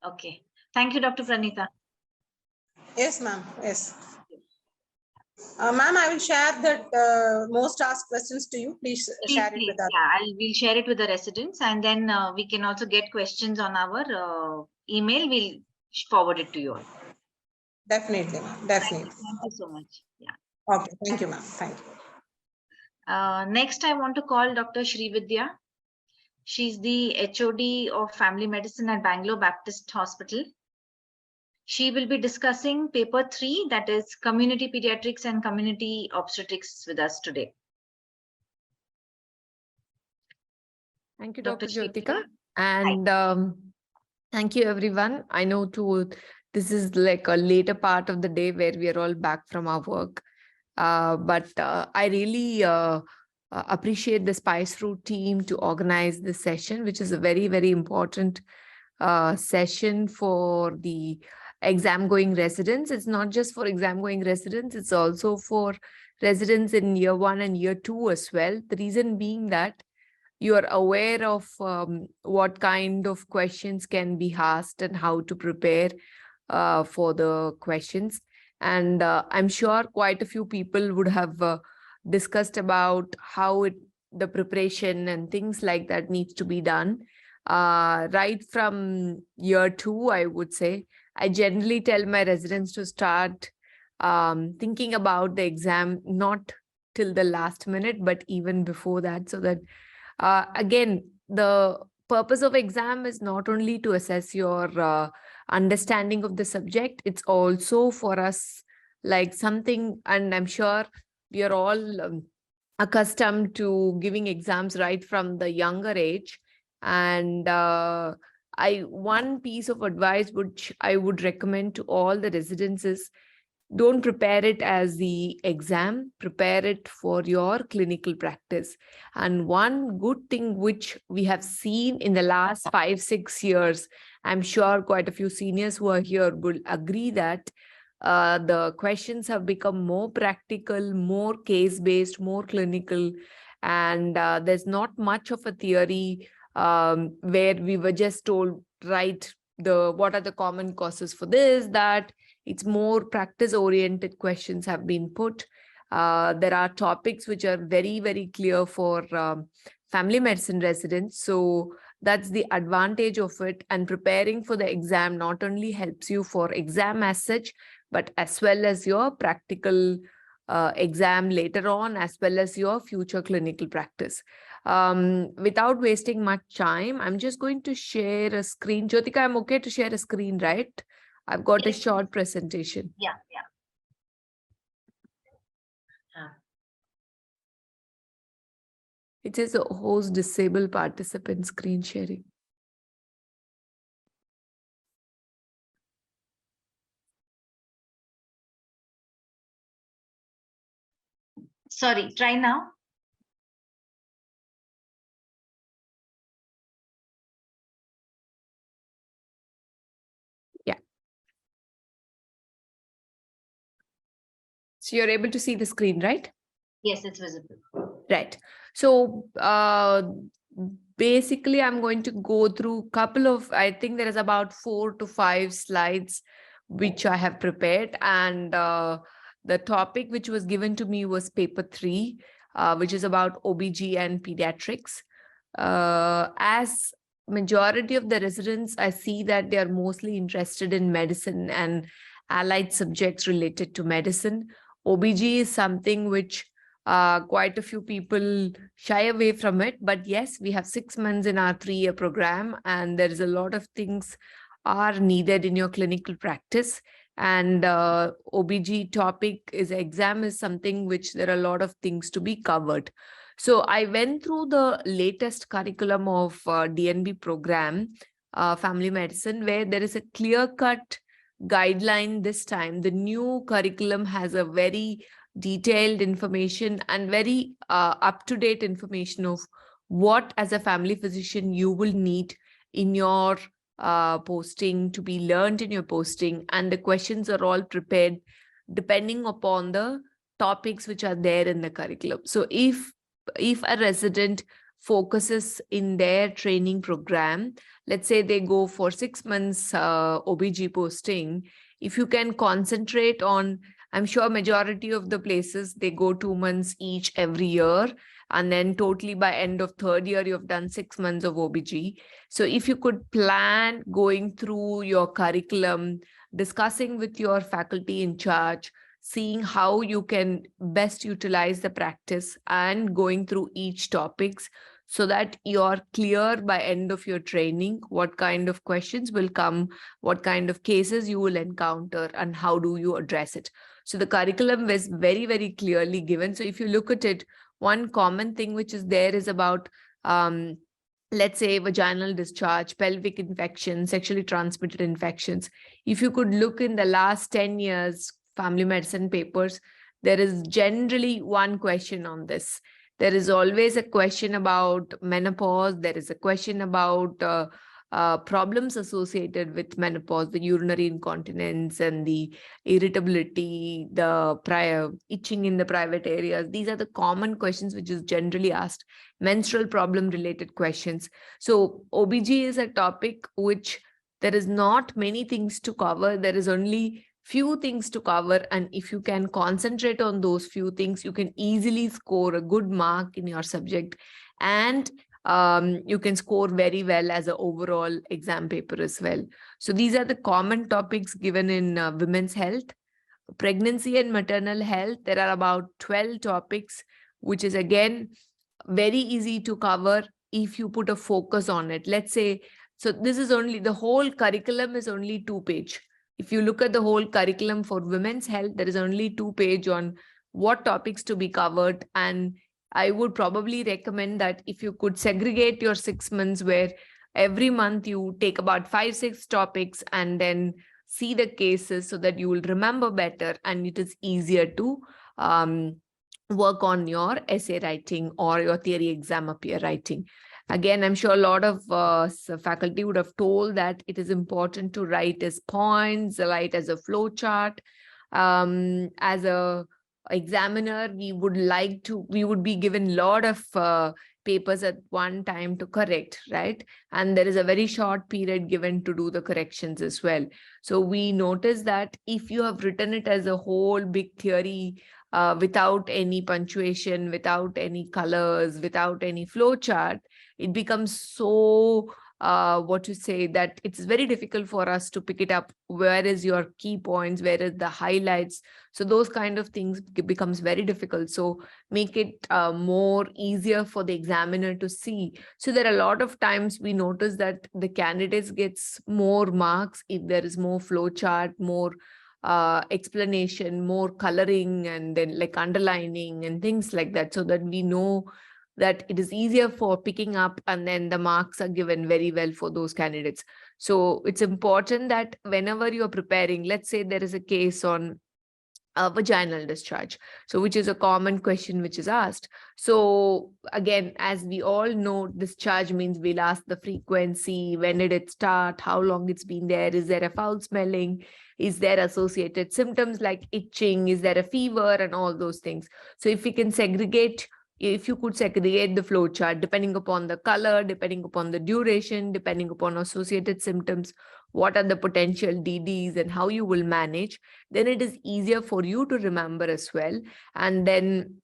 Okay. Thank you, Dr. Praneetha. Yes, ma'am. Yes. Ma'am, I will share that most asked questions to you. Please share it with us. Yeah, we'll share it with the residents, and then we can also get questions on our email. We'll forward it to you all. Definitely, ma'am. Definitely. Thank you so much. Yeah. Okay. Thank you, ma'am. Thank you. Next, I want to call Dr. Srividhya. She's the HOD of Family Medicine at Bangalore Baptist Hospital. She will be discussing paper 3, that is Community Pediatrics and Community Obstetrics with us today. Thank you, Dr. Dr. Jyotika. Srividhya. And thank you, everyone. I know too, this is like a later part of the day where we are all back from our work. But I really appreciate the Spice Fruit team to organize this session, which is a very, very important session for the exam going residents. It's not just for exam going residents, it's also for residents in year 1 and year 2 as well. The reason being that you are aware of what kind of questions can be asked and how to prepare for the questions. And I'm sure quite a few people would have discussed about how the preparation and things like that needs to be done. Right from year 2, I would say, I generally tell my residents to start thinking about the exam, not till the last minute, but even before that, so that again, the purpose of exam is not only to assess your understanding of the subject, it's also for us like something, and I'm sure we are all accustomed to giving exams right from the younger age. And one piece of advice which I would recommend to all the residents is, don't prepare it as the exam, prepare it for your clinical practice. And one good thing which we have seen in the last 5-6 years, I'm sure quite a few seniors who are here will agree that the questions have become more practical, more case-based, more clinical, and there's not much of a theory where we were just told, right, what are the common causes for this, that. It's more practice-oriented questions have been put. There are topics which are very, very clear for family medicine residents. So that's the advantage of it. And preparing for the exam not only helps you for exam as such, but as well as your practical exam later on, as well as your future clinical practice. Without wasting much time, I'm just going to share a screen. Jyotika, I'm okay to share a screen, right? I've got a short presentation. Yeah. It says host disable participant screen sharing. Sorry, try now. Yeah. So you're able to see the screen, right? Yes, it's visible. Right. So basically, I'm going to go through a couple of, I think there is about 4 to 5 slides which I have prepared. And the topic which was given to me was paper 3, which is about OBG and pediatrics. As majority of the residents, I see that they are mostly interested in medicine and allied subjects related to medicine. OBG is something which quite a few people shy away from it. But yes, we have 6 months in our 3-year program, and there is a lot of things are needed in your clinical practice. And OBG topic exam is something which there are a lot of things to be covered. So I went through the latest curriculum of DNB program, family medicine, where there is a clear-cut guideline this time. The new curriculum has a very detailed information and very up-to-date information of what as a family physician you will need in your posting, to be learned in your posting, and the questions are all prepared depending upon the topics which are there in the curriculum. So if a resident focuses in their training program, let's say they go for 6 months OBG posting, if you can concentrate on, I'm sure majority of the places, they go 2 months each every year. And then totally by end of 3rd year, you've done 6 months of OBG. So if you could plan going through your curriculum, discussing with your faculty in charge, seeing how you can best utilize the practice and going through each topics so that you're clear by end of your training what kind of questions will come, what kind of cases you will encounter, and how do you address it. So the curriculum is very, very clearly given. So if you look at it, one common thing which is there is about let's say vaginal discharge, pelvic infections, sexually transmitted infections. If you could look in the last 10 years family medicine papers, there is generally one question on this. There is always a question about menopause. There is a question about problems associated with menopause, the urinary incontinence and the irritability, the prior itching in the private areas. These are the common questions which is generally asked, menstrual problem related questions. So OBG is a topic which there is not many things to cover. There is only few things to cover, and if you can concentrate on those few things, you can easily score a good mark in your subject, and you can score very well as an overall exam paper as well. So these are the common topics given in women's health. Pregnancy and maternal health, there are about 12 topics, which is again very easy to cover if you put a focus on it. Let's say, so this is only, the whole curriculum is only 2-page. If you look at the whole curriculum for women's health, there is only 2-page on what topics to be covered. And I would probably recommend that if you could segregate your 6 months, where every month you take about 5-6 topics and then see the cases so that you will remember better and it is easier to work on your essay writing or your theory exam appear writing. Again, I'm sure a lot of faculty would have told that it is important to write as points, write as a flow chart. As a examiner, we would be given a lot of papers at one time to correct, right? And there is a very short period given to do the corrections as well. So we notice that if you have written it as a whole big theory, without any punctuation, without any colors, without any flow chart, it becomes so that it's very difficult for us to pick it up. Where is your key points? Where is the highlights? So those kind of things becomes very difficult. So make it more easier for the examiner to see. So there are a lot of times we notice that the candidates gets more marks if there is more flow chart, more explanation, more coloring, and then like underlining and things like that, so that we know that it is easier for picking up, and then the marks are given very well for those candidates. So it's important that whenever you're preparing, let's say there is a case on vaginal discharge, so which is a common question which is asked. So again, as we all know, discharge means we'll ask the frequency, when did it start, how long it's been there, is there a foul smelling, is there associated symptoms like itching, is there a fever, and all those things. So if you could segregate the flow chart depending upon the color, depending upon the duration, depending upon associated symptoms, what are the potential DDs and how you will manage, then it is easier for you to remember as well. And then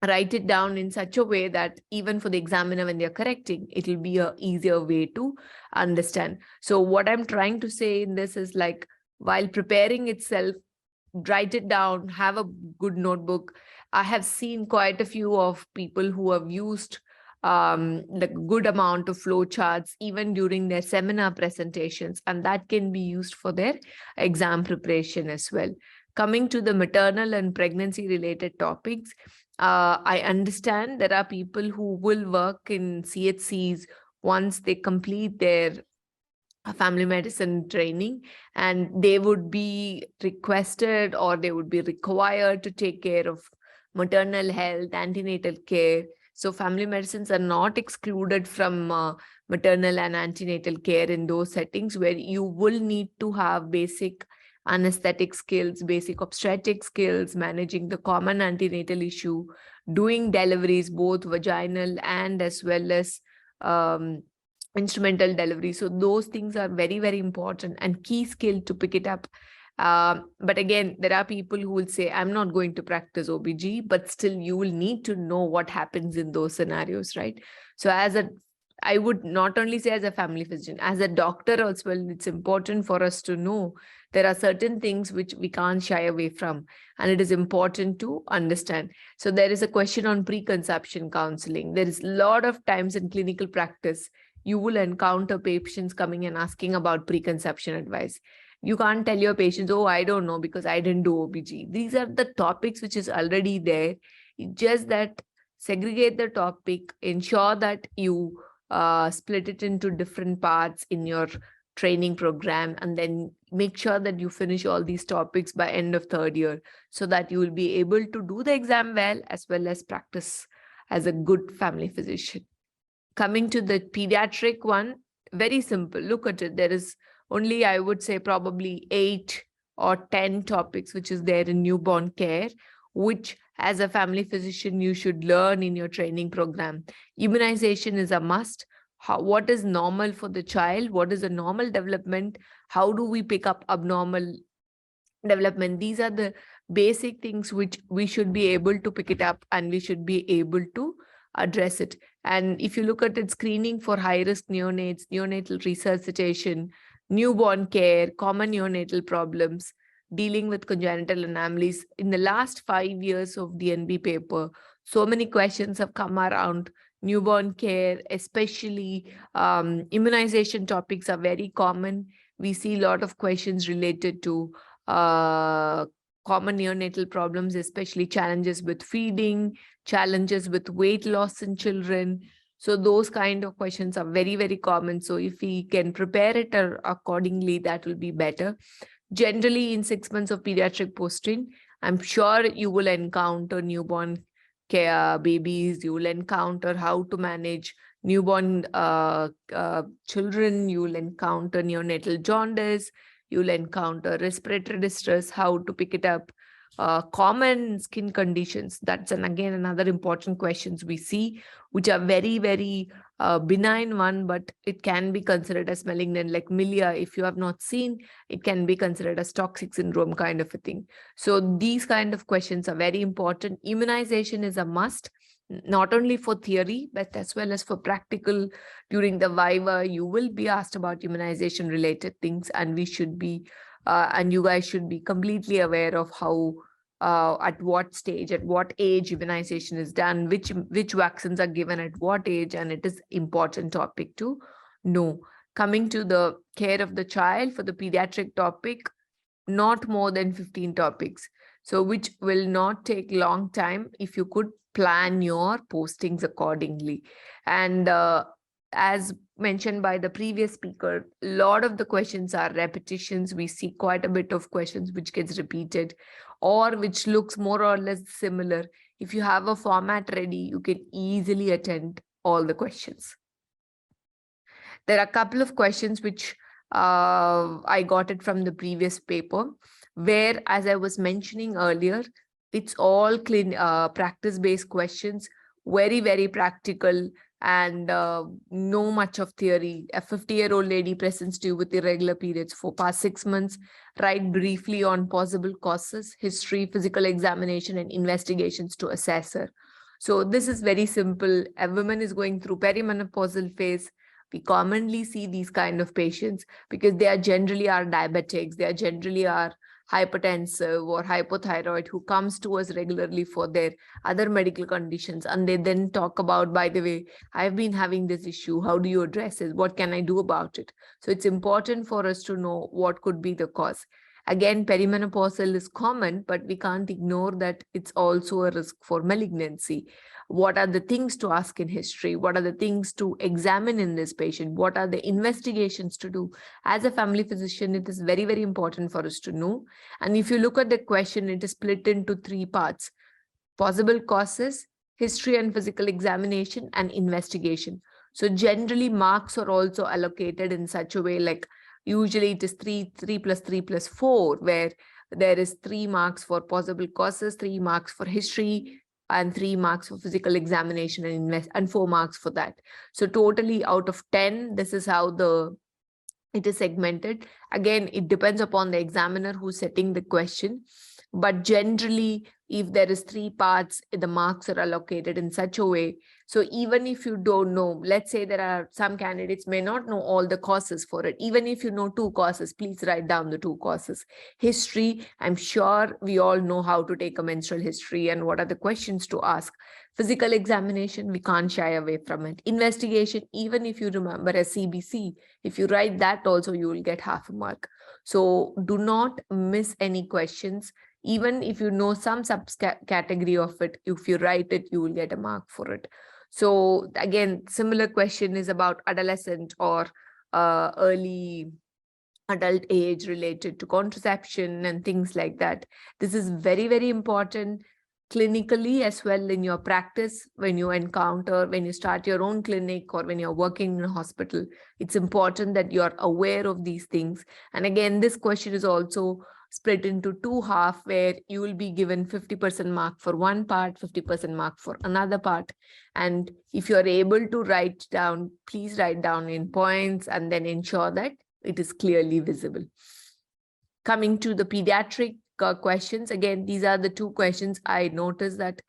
write it down in such a way that even for the examiner, when they're correcting, it will be an easier way to understand. So what I'm trying to say in this is, like, while preparing itself, write it down, have a good notebook. I have seen quite a few of people who have used like good amount of flow charts even during their seminar presentations, and that can be used for their exam preparation as well. Coming to the maternal and pregnancy related topics, I understand there are people who will work in CHCs once they complete their family medicine training, and they would be requested or they would be required to take care of maternal health, antenatal care. So family medicines are not excluded from maternal and antenatal care in those settings where you will need to have basic anesthetic skills, basic obstetric skills, managing the common antenatal issue, doing deliveries, both vaginal and as well as instrumental delivery. So those things are very, very important and key skill to pick it up. But again, there are people who will say, I'm not going to practice OBG, but still you will need to know what happens in those scenarios, right? So I would not only say as a family physician, as a doctor also, it's important for us to know there are certain things which we can't shy away from, and it is important to understand. So there is a question on preconception counseling. There is a lot of times in clinical practice, you will encounter patients coming and asking about preconception advice. You can't tell your patients, oh, I don't know because I didn't do OBG. These are the topics which is already there. It's just that segregate the topic, ensure that you split it into different parts in your training program, and then make sure that you finish all these topics by end of third year, so that you will be able to do the exam well as practice as a good family physician. Coming to the pediatric one, very simple. Look at it. There is only, I would say, probably 8 or 10 topics which is there in newborn care, which as a family physician you should learn in your training program. Immunization is a must. What is normal for the child? What is a normal development? How do we pick up abnormal development? These are the basic things which we should be able to pick it up, and we should be able to address it. And if you look at it, screening for high-risk neonates, neonatal resuscitation, newborn care, common neonatal problems, dealing with congenital anomalies. In the last 5 years of DNB paper, so many questions have come around newborn care, especially immunization topics are very common. We see a lot of questions related to common neonatal problems, especially challenges with feeding, challenges with weight loss in children. So those kind of questions are very, very common. So if we can prepare it accordingly, that will be better. Generally, in 6 months of pediatric posting, I'm sure you will encounter newborn care babies. You will encounter how to manage newborn children. You will encounter neonatal jaundice. You'll encounter respiratory distress, how to pick it up, common skin conditions. That's again another important questions we see, which are very, very benign one, but it can be considered as malignant, like milia. If you have not seen, it can be considered as toxic syndrome kind of a thing. So these kind of questions are very important. Immunization is a must, not only for theory, but as well as for practical. During the Viva, you will be asked about immunization related things, and we should be, and you guys should be completely aware of how, at what stage, at what age immunization is done, which vaccines are given at what age, and it is important topic to know. Coming to the care of the child for the pediatric topic, not more than 15 topics. So which will not take long time if you could plan your postings accordingly. And as mentioned by the previous speaker, a lot of the questions are repetitions. We see quite a bit of questions which gets repeated or which looks more or less similar. If you have a format ready, you can easily attend all the questions. There are a couple of questions which I got it from the previous paper, where, as I was mentioning earlier, it's all practice-based questions, very, very practical, and no much of theory. A 50-year-old lady presents to you with irregular periods for past 6 months. Write briefly on possible causes, history, physical examination, and investigations to assess her. So this is very simple. A woman is going through perimenopausal phase. We commonly see these kind of patients because they are generally are diabetics. They are generally are hypertensive or hypothyroid who comes to us regularly for their other medical conditions. And they then talk about, by the way, I've been having this issue. How do you address it? What can I do about it? So it's important for us to know what could be the cause. Again, perimenopausal is common, but we can't ignore that it's also a risk for malignancy. What are the things to ask in history? What are the things to examine in this patient? What are the investigations to do? As a family physician, it is very, very important for us to know. And if you look at the question, it is split into 3 parts: possible causes, history and physical examination, and investigation. So generally, marks are also allocated in such a way, like usually it is 3 plus 3 plus 4, where there is 3 marks for possible causes, 3 marks for history, and 3 marks for physical examination and 4 marks for that. So totally out of 10, this is how it is segmented. Again, it depends upon the examiner who's setting the question. But generally, if there is 3 parts, the marks are allocated in such a way. So even if you don't know, let's say there are some candidates may not know all the courses for it. Even if you know 2 courses, please write down the 2 courses. History, I'm sure we all know how to take a menstrual history and what are the questions to ask. Physical examination, we can't shy away from it. Investigation, even if you remember a CBC, if you write that also, you will get half a mark. So do not miss any questions. Even if you know some subcategory of it, if you write it, you will get a mark for it. So again, similar question is about adolescent or early adult age related to contraception and things like that. This is very, very important clinically as well in your practice. When you start your own clinic or when you're working in a hospital, it's important that you're aware of these things. And again, this question is also split into 2 halves, where you will be given 50% mark for one part, 50% mark for another part. And if you're able to write down, please write down in points and then ensure that it is clearly visible. Coming to the pediatric questions, again, these are the 2 questions. I noticed that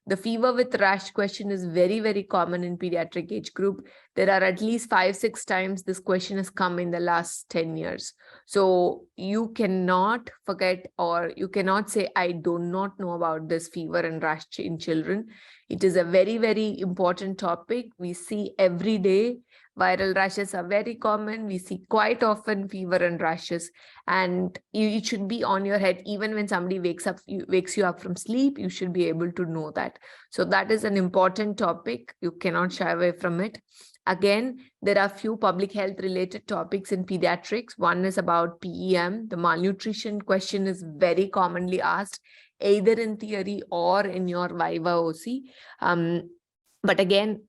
the fever with rash question is very, very common in pediatric age group. There are at least 5-6 times this question has come in the last 10 years. So you cannot forget, or you cannot say, I do not know about this fever and rash in children. It is a very, very important topic. We see every day. Viral rashes are very common. We see quite often fever and rashes, and it should be on your head. Even when somebody wakes you up from sleep, you should be able to know that. So that is an important topic. You cannot shy away from it. Again, there are few public health related topics in pediatrics. One is about PEM. The malnutrition question is very commonly asked, either in theory or in your Viva OC. But again,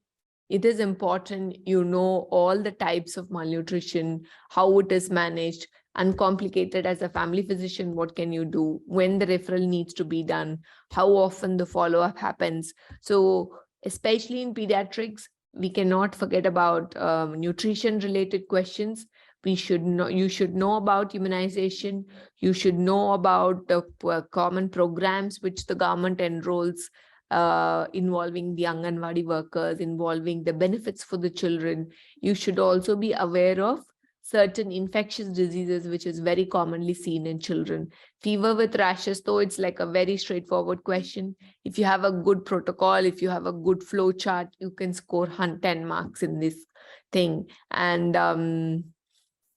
it is important you know all the types of malnutrition, how it is managed, uncomplicated as a family physician, what can you do, when the referral needs to be done, how often the follow-up happens. So especially in pediatrics, we cannot forget about nutrition related questions. You should know about immunization. You should know about the common programs which the government enrolls, involving the Anganwadi workers, involving the benefits for the children. You should also be aware of certain infectious diseases, which is very commonly seen in children. Fever with rashes, though, it's like a very straightforward question. If you have a good protocol, if you have a good flow chart, you can score 10 marks in this thing. And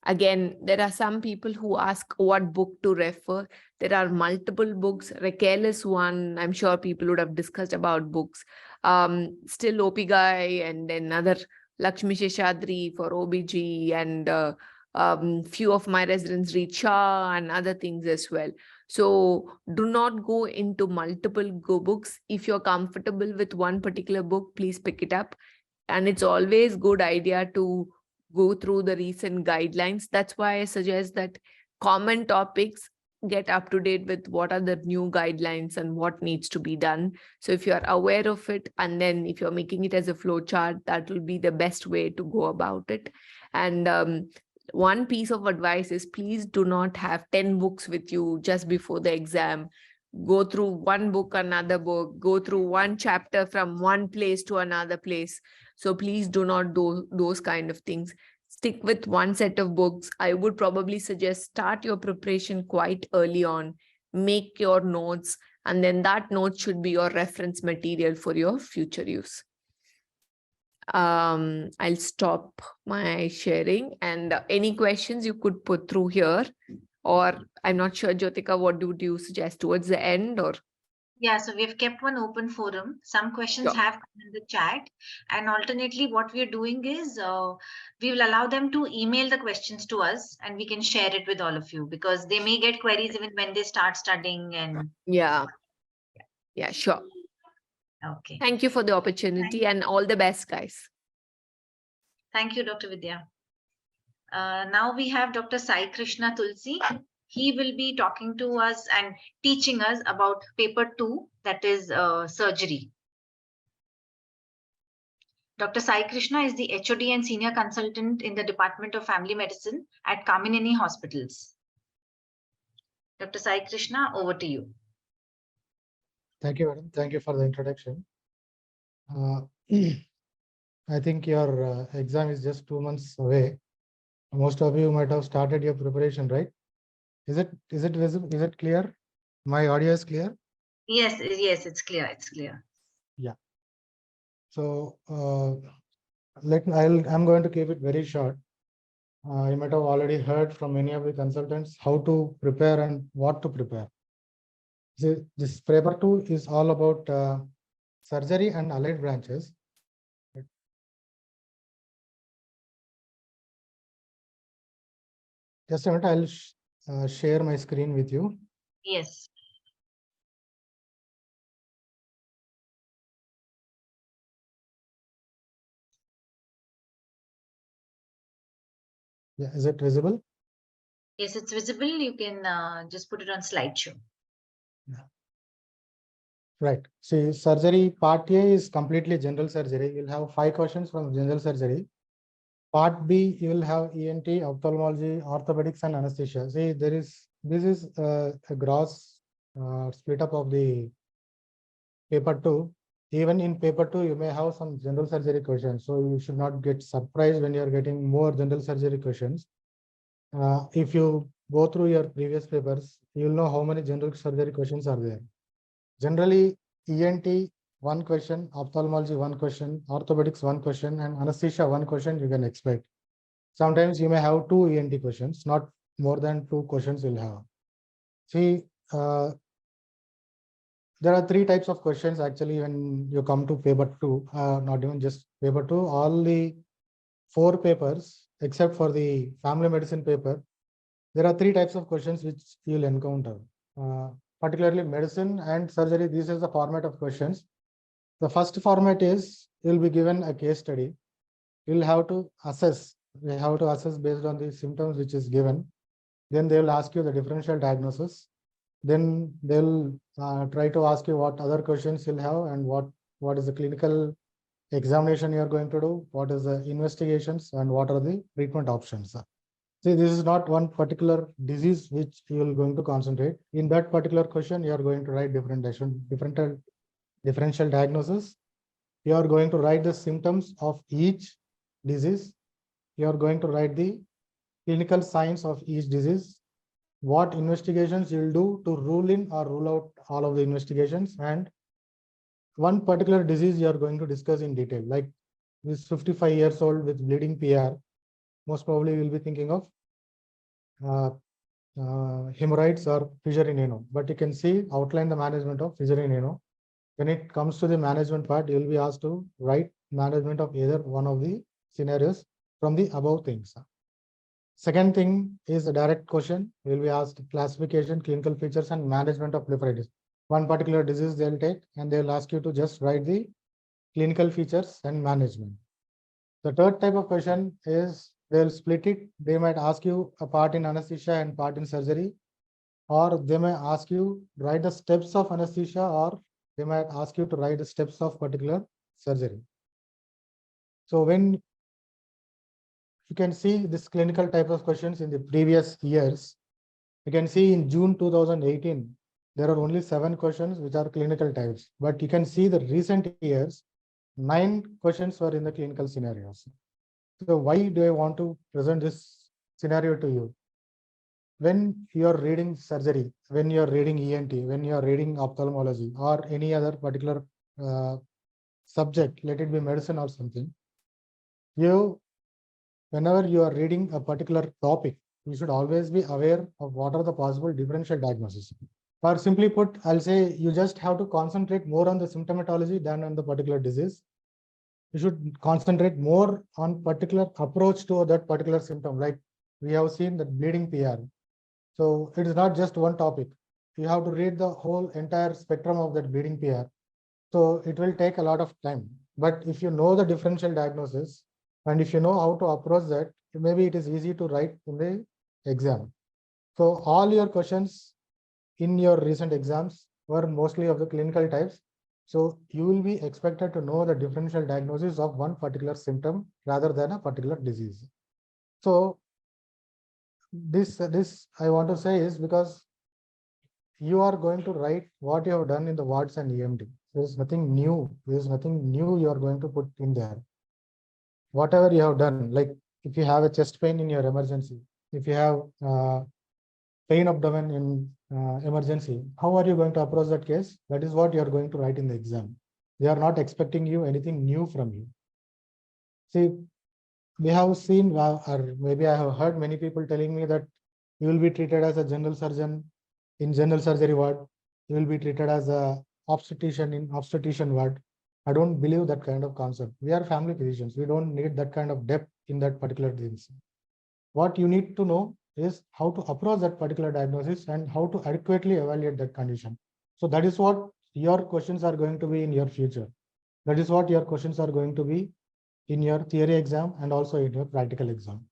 again, there are some people who ask what book to refer. There are multiple books. Raquel is one. I'm sure people would have discussed about books. Still Opigai, and then other Lakshmi Sheshadri for OBG, and few of my residents read Shah and other things as well. So do not go into multiple books. If you're comfortable with one particular book, please pick it up. And it's always good idea to go through the recent guidelines. That's why I suggest that common topics get up to date with what are the new guidelines and what needs to be done. So if you are aware of it, and then if you're making it as a flow chart, that will be the best way to go about it. And one piece of advice is, please do not have 10 books with you just before the exam. Go through one book, another book, go through one chapter from one place to another place. So please do not do those kind of things. Stick with one set of books. I would probably suggest start your preparation quite early on. Make your notes, and then that note should be your reference material for your future use. I'll stop my sharing, and any questions you could put through here, or I'm not sure, Jyotika, what would you suggest towards the end? Or yeah, so we've kept one open forum. Some questions have come in the chat, and alternately what we're doing is we will allow them to email the questions to us, and we can share it with all of you, because they may get queries even when they start studying. And yeah, sure. Okay. Thank you for the opportunity, and all the best, guys. Thank you, Dr. Vidya. Now we have Dr. Sai Krishna Tulsi. He will be talking to us and teaching us about paper 2, that is surgery. Dr. Sai Krishna is the HOD and senior consultant in the Department of Family Medicine at Kamineni Hospitals. Dr. Sai Krishna, over to you. Thank you, madam. Thank you for the introduction. I think your exam is just 2 months away. Most of you might have started your preparation, right? Is it visible? Is it clear? My audio is clear? Yes, it's clear. It's clear. Yeah. So I'm going to keep it very short. You might have already heard from many of the consultants how to prepare and what to prepare. This paper 2 is all about surgery and allied branches. Just a minute, I'll share my screen with you. Yes. Yeah, is it visible? Yes, it's visible. You can just put it on slideshow. Yeah. Right. See, surgery part A is completely general surgery. You'll have 5 questions from general surgery. Part B, you will have ENT, ophthalmology, orthopedics, and anesthesia. See, this is a gross split up of the paper 2. Even in paper 2, you may have some general surgery questions. So you should not get surprised when you're getting more general surgery questions. If you go through your previous papers, you'll know how many general surgery questions are there. Generally, ENT, 1 question, ophthalmology, 1 question, orthopedics, 1 question, and anesthesia, 1 question you can expect. Sometimes you may have 2 ENT questions, not more than 2 questions you'll have. See, there are 3 types of questions actually when you come to paper 2, not even just paper 2, all the 4 papers, except for the family medicine paper, there are 3 types of questions which you'll encounter. Particularly medicine and surgery, this is the format of questions. The first format is you'll be given a case study. You'll have to assess. We have to assess based on the symptoms which is given. Then they will ask you the differential diagnosis. Then they'll try to ask you what other questions you'll have and what is the clinical examination you're going to do, what is the investigations, and what are the treatment options. See, this is not one particular disease which you are going to concentrate. In that particular question, you are going to write differential diagnosis. You are going to write the symptoms of each disease. You are going to write the clinical signs of each disease, what investigations you will do to rule in or rule out all of the investigations, and one particular disease you are going to discuss in detail. Like this 55 years old with bleeding PR, most probably you will be thinking of hemorrhoids or fissure in ano, but you can see outline the management of fissure in ano. When it comes to the management part, you will be asked to write management of either one of the scenarios from the above things. Second thing is a direct question. You will be asked classification, clinical features, and management of blepharitis. One particular disease they'll take, and they'll ask you to just write the clinical features and management. The third type of question is they'll split it. They might ask you a part in anesthesia and part in surgery, or they may ask you write the steps of anesthesia, or they might ask you to write the steps of particular surgery. So when you can see this clinical type of questions in the previous years, you can see in June 2018, there are only 7 questions which are clinical types, but you can see the recent years, 9 questions were in the clinical scenarios. So why do I want to present this scenario to you? When you are reading surgery, when you are reading ENT, when you are reading ophthalmology or any other particular subject, let it be medicine or something, whenever you are reading a particular topic, you should always be aware of what are the possible differential diagnoses. Or simply put, I'll say you just have to concentrate more on the symptomatology than on the particular disease. You should concentrate more on particular approach to that particular symptom. Like we have seen that bleeding PR. So it is not just one topic. You have to read the whole entire spectrum of that bleeding PR. So it will take a lot of time. But if you know the differential diagnosis, and if you know how to approach that, maybe it is easy to write in the exam. So all your questions in your recent exams were mostly of the clinical types. So you will be expected to know the differential diagnosis of one particular symptom rather than a particular disease. So this I want to say is because you are going to write what you have done in the wards and EMD. There is nothing new. There is nothing new you are going to put in there. Whatever you have done, like if you have a chest pain in your emergency, if you have pain abdomen in emergency, how are you going to approach that case? That is what you are going to write in the exam. They are not expecting you anything new from you. See, we have seen, or maybe I have heard many people telling me that you will be treated as a general surgeon in general surgery ward. You will be treated as a obstetrician in obstetrician ward. I don't believe that kind of concept. We are family physicians. We don't need that kind of depth in that particular things. What you need to know is how to approach that particular diagnosis and how to adequately evaluate that condition. So that is what your questions are going to be in your future. That is what your questions are going to be in your theory exam and also in your practical exam.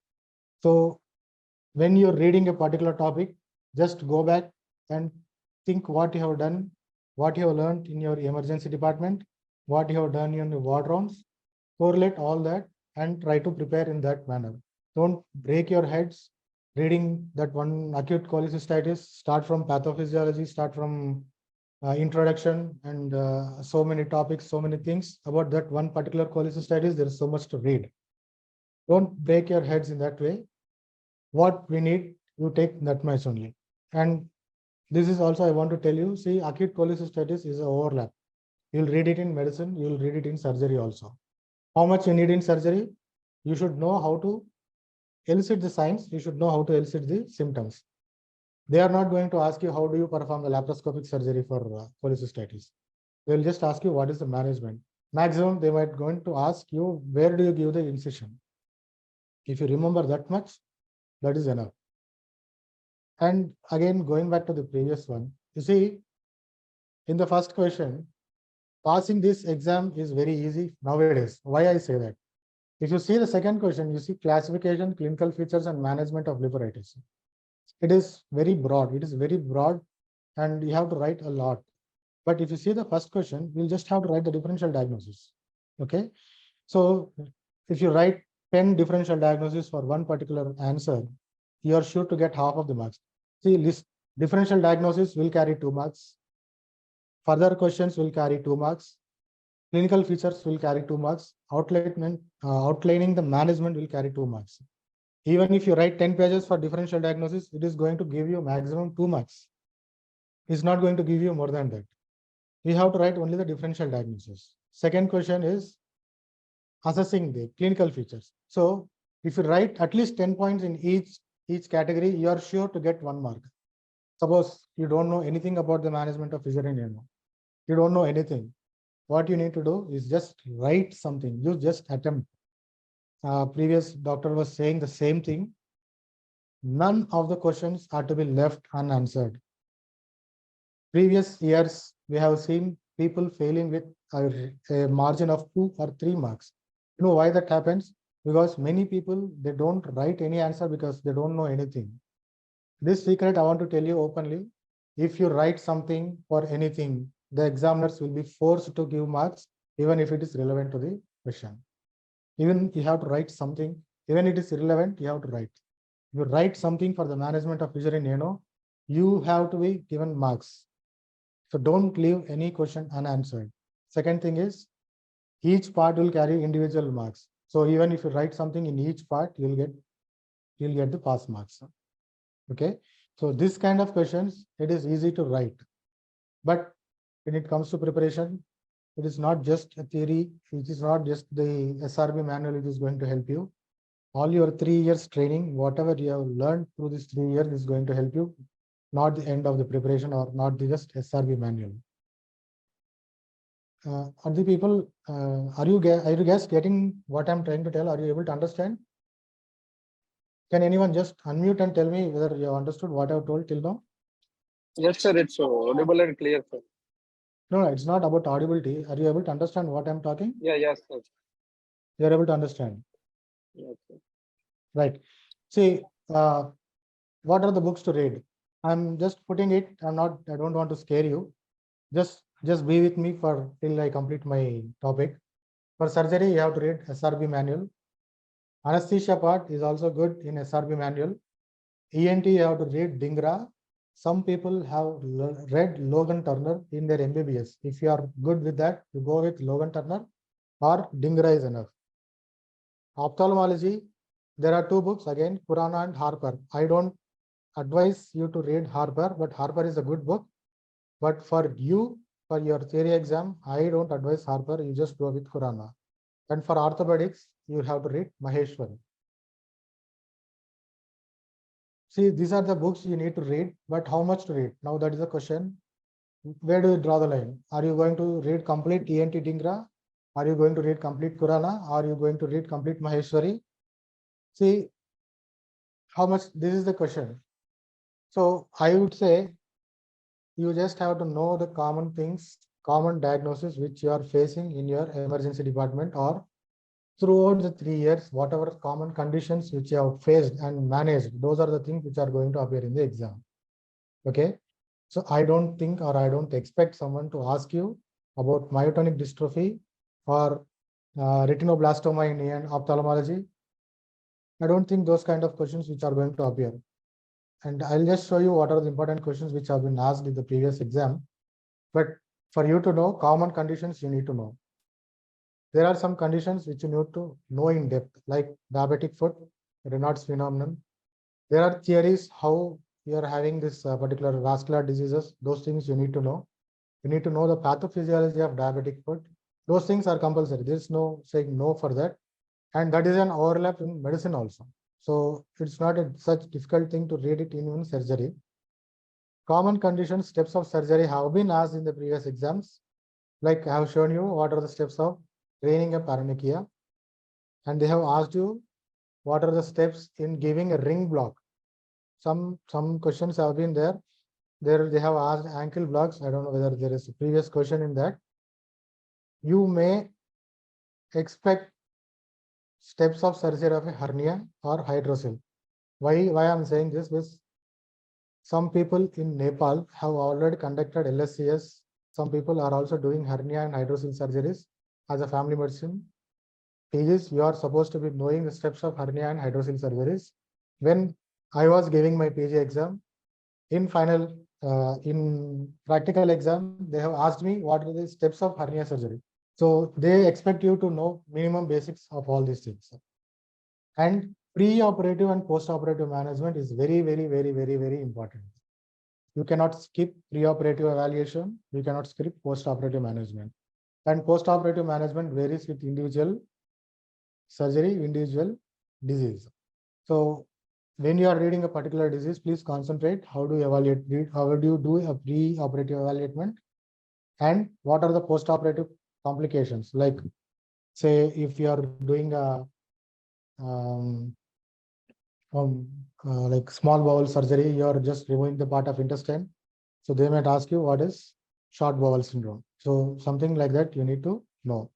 So when you're reading a particular topic, just go back and think what you have done, what you have learned in your emergency department, what you have done in your ward rounds, correlate all that and try to prepare in that manner. Don't break your heads reading that one acute cholecystitis, start from pathophysiology, start from introduction and so many topics, so many things about that one particular cholecystitis. There is so much to read. Don't break your heads in that way. What we need, you take that much only. And this is also, I want to tell you, see, acute cholecystitis is an overlap. You'll read it in medicine, you'll read it in surgery also. How much you need in surgery? You should know how to elicit the signs, you should know how to elicit the symptoms. They are not going to ask you how do you perform the laparoscopic surgery for cholecystitis. They will just ask you what is the management. Maximum, they might going to ask you where do you give the incision. If you remember that much, that is enough. And again, going back to the previous one, you see, in the first question, passing this exam is very easy nowadays. Why I say that? If you see the second question, you see classification, clinical features, and management of liver-itis. It is very broad. It is very broad, and you have to write a lot. But if you see the first question, we'll just have to write the differential diagnosis. Okay. So if you write 10 differential diagnoses for one particular answer, you are sure to get half of the marks. See, list differential diagnosis will carry 2 marks. Further questions will carry 2 marks. Clinical features will carry 2 marks. Outlining the management will carry 2 marks. Even if you write 10 pages for differential diagnosis, it is going to give you maximum 2 marks. It's not going to give you more than that. We have to write only the differential diagnosis. Second question is assessing the clinical features. So if you write at least 10 points in each category, you are sure to get 1 mark. Suppose you don't know anything about the management of fissure in ano. You don't know anything. What you need to do is just write something. You just attempt. Previous doctor was saying the same thing. None of the questions are to be left unanswered. Previous years, we have seen people failing with a margin of 2 or 3 marks. You know why that happens? Because many people, they don't write any answer because they don't know anything. This secret I want to tell you openly. If you write something for anything, the examiners will be forced to give marks, even if it is relevant to the question. Even you have to write something, even it is irrelevant, you have to write. You write something for the management of fissure in ano, you have to be given marks. So don't leave any question unanswered. Second thing is, each part will carry individual marks. So even if you write something in each part, you'll get the pass marks. Okay. So this kind of questions, it is easy to write. But when it comes to preparation, it is not just a theory. It is not just the SRB manual. It is going to help you. All your 3 years training, whatever you have learned through this 3 years is going to help you. Not the end of the preparation or not the just SRB manual. Are the people, are you guys getting what I'm trying to tell? Are you able to understand? Can anyone just unmute and tell me whether you have understood what I've told till now? Yes, sir. It's audible and clear, sir. No, it's not about audibility. Are you able to understand what I'm talking? Yeah, yes, sir. You're able to understand. Yes, sir. Right. See, what are the books to read? I'm just putting it. I don't want to scare you. Just be with me for till I complete my topic. For surgery, you have to read SRB manual. Anesthesia part is also good in SRB manual. ENT, you have to read DINGRA, some people have read Logan Turner in their MBBS. If you are good with that, you go with Logan Turner or Dhingra is enough. Ophthalmology, there are two books again, Purana and Harper. I don't advise you to read Harper, but Harper is a good book. But for you, for your theory exam, I don't advise Harper. You just go with Purana. And for orthopedics, you have to read Maheshwari. See, these are the books you need to read, but how much to read? Now that is the question. Where do you draw the line? Are you going to read complete ENT Dhingra? Are you going to read complete Purana? Are you going to read complete Maheshwari? See, how much, this is the question. So I would say you just have to know the common things, common diagnosis which you are facing in your emergency department or throughout the 3 years, whatever common conditions which you have faced and managed, those are the things which are going to appear in the exam. Okay. So I don't think or I don't expect someone to ask you about myotonic dystrophy or retinoblastoma in ophthalmology. I don't think those kind of questions which are going to appear. And I'll just show you what are the important questions which have been asked in the previous exam. But for you to know common conditions, you need to know. There are some conditions which you need to know in depth, like diabetic foot, Raynaud's phenomenon. There are theories how you are having this particular vascular diseases. Those things you need to know. You need to know the pathophysiology of diabetic foot. Those things are compulsory. There is no saying no for that. And that is an overlap in medicine also. So it's not such difficult thing to read it in surgery. Common conditions, steps of surgery have been asked in the previous exams. Like I have shown you what are the steps of training a paronychia. And they have asked you what are the steps in giving a ring block. Some questions have been there. They have asked ankle blocks. I don't know whether there is a previous question in that. You may expect steps of surgery of a hernia or hydrocele. Why I'm saying this is some people in Nepal have already conducted LSCS. Some people are also doing hernia and hydrocele surgeries as a family medicine. Tejas, you are supposed to be knowing the steps of hernia and hydrocele surgeries. When I was giving my PG exam, in practical exam, they have asked me what are the steps of hernia surgery. So they expect you to know minimum basics of all these things. And pre-operative and post-operative management is very, very, very, very, very important. You cannot skip pre-operative evaluation. You cannot skip post-operative management. And post-operative management varies with individual surgery, individual disease. So when you are reading a particular disease, please concentrate. How do you evaluate? How do you do a pre-operative evaluation? And what are the post-operative complications? Like, say, if you are doing a like small bowel surgery, you are just removing the part of intestine. So they might ask you what is short bowel syndrome. So something like that you need to know.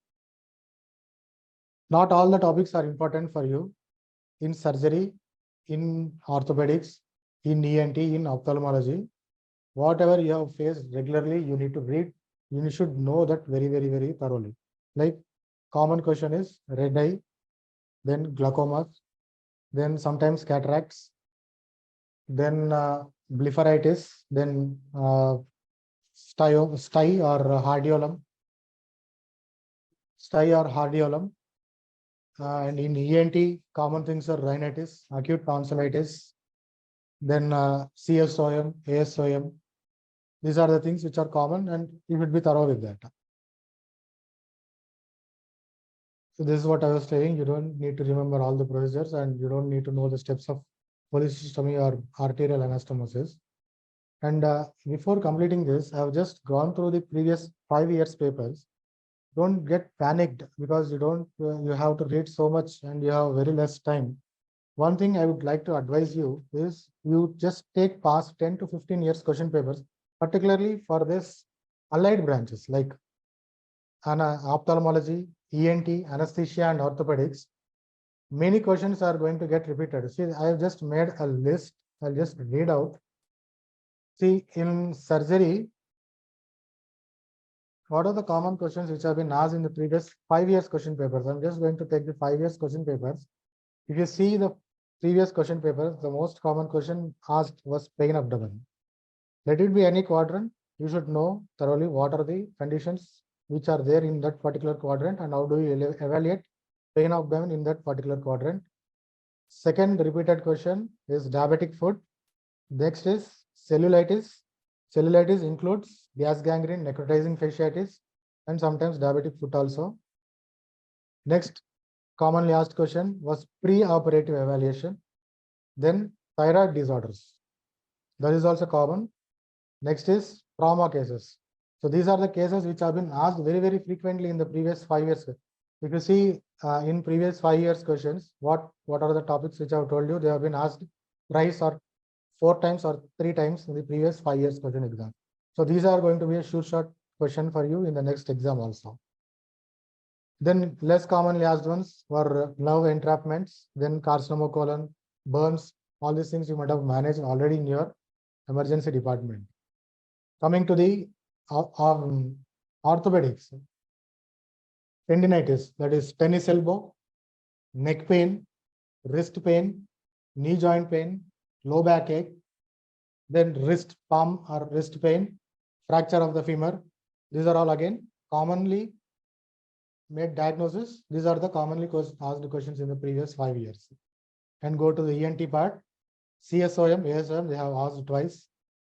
Not all the topics are important for you in surgery, in orthopedics, in ENT, in ophthalmology. Whatever you have faced regularly, you need to read. You should know that very, very, very thoroughly. Like common question is red eye, then glaucoma, then sometimes cataracts, then blepharitis, then sty or hardiolum, and in ENT, common things are rhinitis, acute tonsillitis, then CSOM, ASOM. These are the things which are common, and you should be thorough with that. So this is what I was saying. You don't need to remember all the procedures, and you don't need to know the steps of cholecystomy or arterial anastomosis. And before completing this, I have just gone through the previous 5 years papers. Don't get panicked because you have to read so much and you have very less time. One thing I would like to advise you is you just take past 10 to 15 years question papers, particularly for this allied branches like ophthalmology, ENT, anesthesia, and orthopedics. Many questions are going to get repeated. See, I have just made a list. I'll just read out. See, in surgery, what are the common questions which have been asked in the previous 5 years question papers? I'm just going to take the 5 years question papers. If you see the previous question papers, the most common question asked was pain abdomen. Let it be any quadrant. You should know thoroughly what are the conditions which are there in that particular quadrant and how do you evaluate pain of abdomen in that particular quadrant. Second repeated question is diabetic foot. Next is cellulitis. Cellulitis includes gas gangrene, necrotizing fasciitis, and sometimes diabetic foot also. Next commonly asked question was pre-operative evaluation. Then thyroid disorders. That is also common. Next is trauma cases. So these are the cases which have been asked very, very frequently in the previous 5 years. If you see in previous 5 years questions, what are the topics which I have told you? They have been asked thrice or 4 times or 3 times in the previous 5 years question exam. So these are going to be a short question for you in the next exam also. Then less commonly asked ones were nerve entrapments, then carcinoma colon, burns, all these things you might have managed already in your emergency department. Coming to the orthopedics, tendinitis, that is tennis elbow, neck pain, wrist pain, knee joint pain, low back ache, then wrist palm or wrist pain, fracture of the femur. These are all again commonly made diagnosis. These are the commonly asked questions in the previous 5 years. And go to the ENT part. CSOM, ASOM, they have asked twice.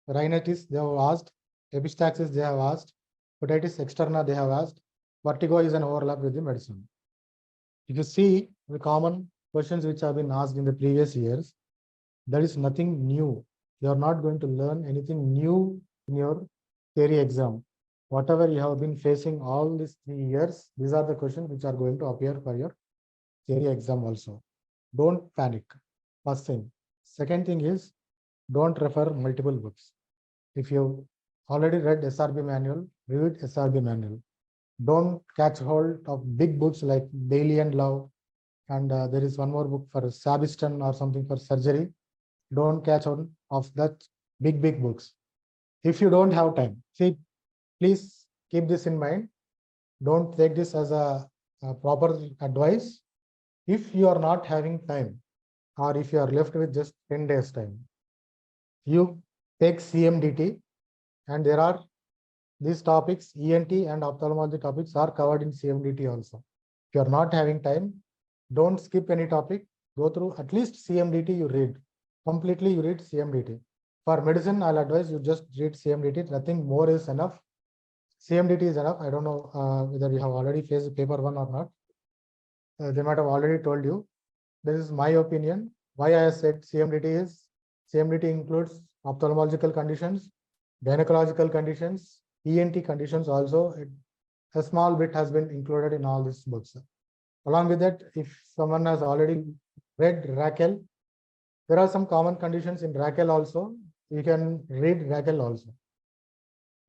Rhinitis, they have asked. Epistaxis, they have asked. Otitis externa, they have asked. Vertigo is an overlap with the medicine. If you see the common questions which have been asked in the previous years, there is nothing new. You are not going to learn anything new in your theory exam. Whatever you have been facing all these 3 years, these are the questions which are going to appear for your theory exam also. Don't panic. First thing. Second thing is, don't refer multiple books. If you already read SRB manual, read SRB manual. Don't catch hold of big books like Daily and Love, and there is one more book for Sabiston or something for surgery. Don't catch on of that big books. If you don't have time, see, please keep this in mind. Don't take this as a proper advice. If you are not having time, or if you are left with just 10 days time, you take CMDT, and there are these topics, ENT and ophthalmology topics are covered in CMDT also. If you are not having time, don't skip any topic. Go through at least CMDT you read. Completely you read CMDT. For medicine, I'll advise you just read CMDT. Nothing more is enough. CMDT is enough. I don't know whether you have already faced paper 1 or not. They might have already told you. This is my opinion. Why I said CMDT is, CMDT includes ophthalmological conditions, gynecological conditions, ENT conditions also. A small bit has been included in all these books. Along with that, if someone has already read Raquel, there are some common conditions in Raquel also. You can read Raquel also.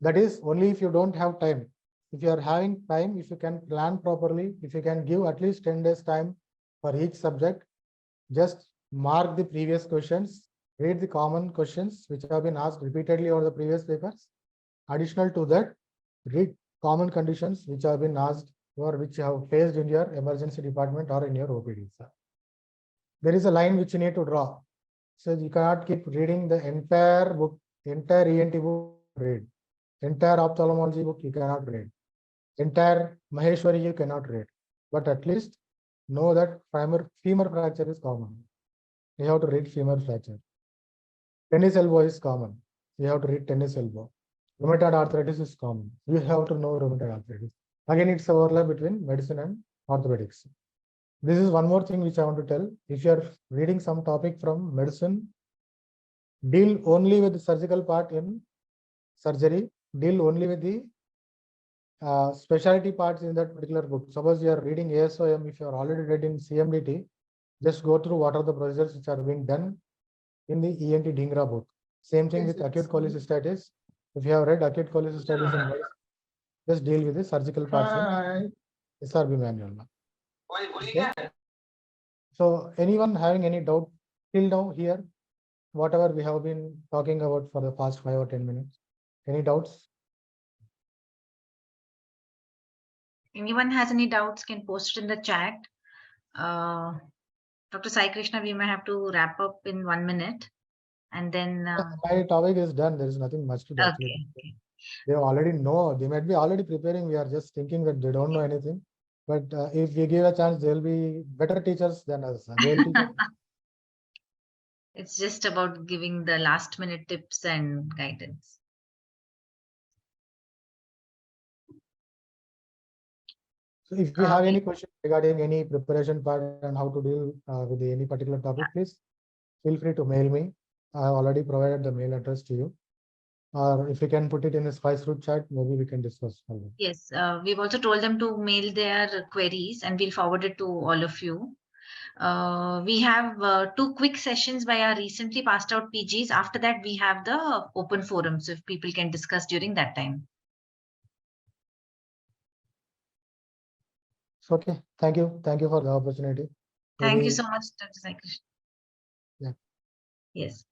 That is only if you don't have time. If you are having time, if you can plan properly, if you can give at least 10 days time for each subject, just mark the previous questions, read the common questions which have been asked repeatedly over the previous papers. Additional to that, read common conditions which have been asked or which you have faced in your emergency department or in your OPD. There is a line which you need to draw. So you cannot keep reading the entire book, entire ENT book, read. Entire ophthalmology book you cannot read. Entire Maheshwari you cannot read. But at least know that femur fracture is common. You have to read femur fracture. Tennis elbow is common. You have to read tennis elbow. Rheumatoid arthritis is common. You have to know rheumatoid arthritis. Again, it's a overlap between medicine and orthopedics. This is one more thing which I want to tell. If you are reading some topic from medicine, deal only with the surgical part in surgery. Deal only with the specialty parts in that particular book. Suppose you are reading ASOM, if you are already read in CMDT, just go through what are the procedures which are being done in the ENT Dhingra book. Same thing with acute cholecystitis. If you have read acute cholecystitis, just deal with the surgical parts in SRB manual. Okay. So anyone having any doubt till now here, whatever we have been talking about for the past 5 or 10 minutes, any doubts? Anyone has any doubts can post it in the chat. Dr. Sai Krishna, we may have to wrap up in 1 minute. And then, My topic is done. There is nothing much to do actually. okay. They already know. They might be already preparing. We are just thinking that they don't know anything. But if we give a chance, they'll be better teachers than us. They'll teach us. It's just about giving the last minute tips and guidance. So if you have any questions regarding any preparation part and how to deal with any particular topic, please feel free to mail me. I have already provided the mail address to you. Or if you can put it in the Spice Root chat, maybe we can discuss further. Yes, we've also told them to mail their queries and we'll forward it to all of you. We have 2 quick sessions by our recently passed out PGs. After that, we have the open forum, so if people can discuss during that time. Okay, thank you. Thank you for the opportunity. Thank you Maybe- so much, Dr. Sai Krishna. Yeah. Yes.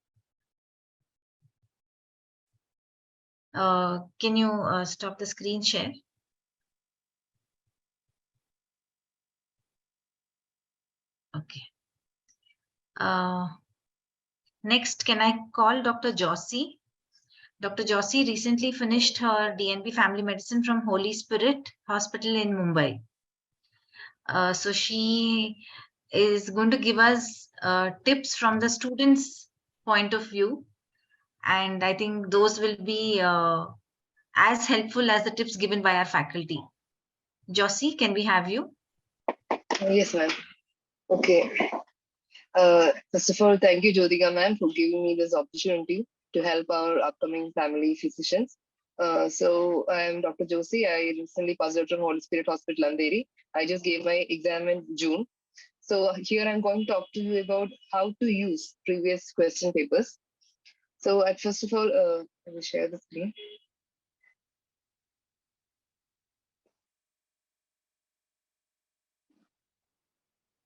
Can you stop the screen share? Okay. Next, can I call Dr. Jossy? Dr. Jossy recently finished her DNB family medicine from Holy Spirit Hospital in Mumbai. So she is going to give us tips from the students' point of view. And I think those will be as helpful as the tips given by our faculty. Jossy, can we have you? Yes, ma'am. Okay. First of all, thank you, Jyotika ma'am, for giving me this opportunity to help our upcoming family physicians. So I am Dr. Jossy. I recently passed out from Holy Spirit Hospital, Andheri. I just gave my exam in June. So here I'm going to talk to you about how to use previous question papers. So first of all, I will share the screen.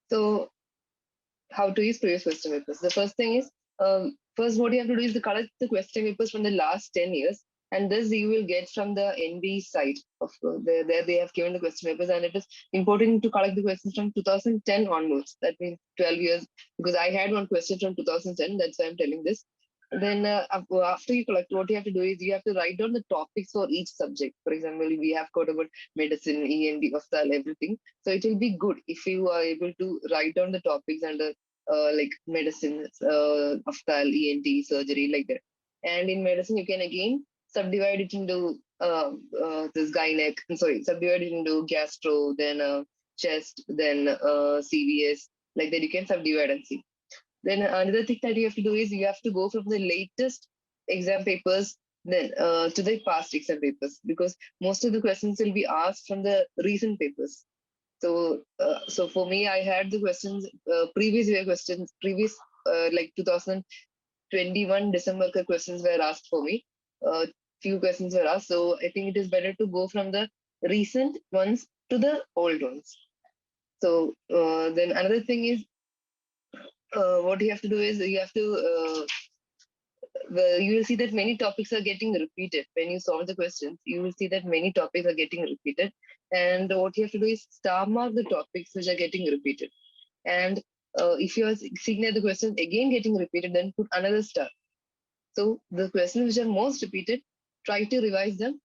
So how to use previous question papers. The first thing is, first what you have to do is to collect the question papers from the last 10 years. And this you will get from the NB site. There they have given the question papers, and it is important to collect the questions from 2010 onwards. That means 12 years, because I had one question from 2010. That's why I'm telling this. Then after you collect, what you have to do is you have to write down the topics for each subject. For example, we have got about medicine, END, Opthal, everything. So it will be good if you are able to write down the topics under like medicine, Opthal, ENT, surgery, like that. And in medicine, you can again subdivide it into this gynec, subdivide it into gastro, then chest, then CVS, like that. You can subdivide and see. Then another thing that you have to do is you have to go from the latest exam papers then to the past exam papers, because most of the questions will be asked from the recent papers. So, so for me, I had the questions, previous year questions, like 2021 December questions were asked for me. Few questions were asked. So I think it is better to go from the recent ones to the old ones. So then another thing is, what you have to do is you have to, you will see that many topics are getting repeated. When you solve the questions, you will see that many topics are getting repeated. And what you have to do is star mark the topics which are getting repeated. And if you are seeing that the questions again getting repeated, then put another star. So the questions which are most repeated, try to revise them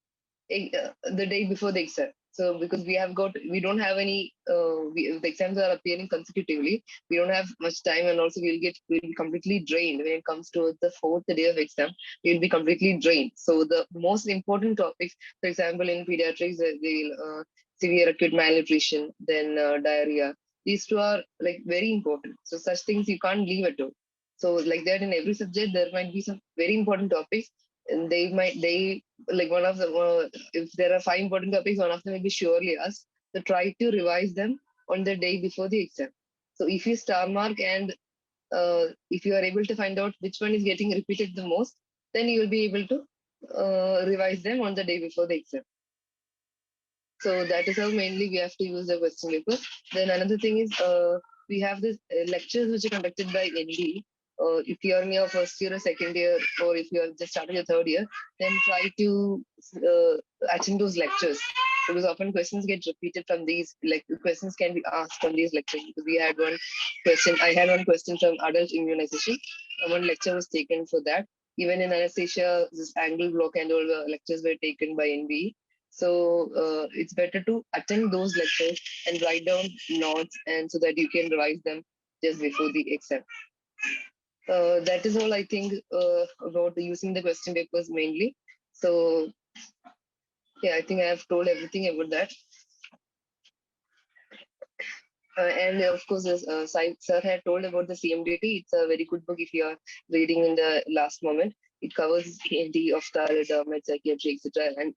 the day before the exam. So because we don't have any, the exams are appearing consecutively. We don't have much time, and also we'll be completely drained when it comes to the 4th day of exam. We'll be completely drained. So the most important topics, for example, in pediatrics, they'll severe acute malnutrition, then diarrhea. These two are like very important. So such things you can't leave at all. So like that, in every subject, there might be some very important topics, and like one of the, if there are 5 important topics, one of them will be surely asked. So try to revise them on the day before the exam. So if you star mark and if you are able to find out which one is getting repeated the most, then you will be able to revise them on the day before the exam. So that is how mainly we have to use the question paper. Then another thing is we have this lectures which are conducted by ND. If you are in your first year or second year, or if you are just starting your 3rd year, then try to attend those lectures. because often questions get repeated from these, like the questions can be asked from these lectures. Because I had one question from adult immunization. One lecture was taken for that. Even in anesthesia, this angle block and all the lectures were taken by NBE. So it's better to attend those lectures and write down notes, and so that you can revise them just before the exam. That is all I think about using the question papers mainly. So yeah, I think I have told everything about that. And of course, as sir had told about the CMDT, it's a very good book if you are reading in the last moment. It covers ENT, ophthalmology, dermat, psychiatry, etc. And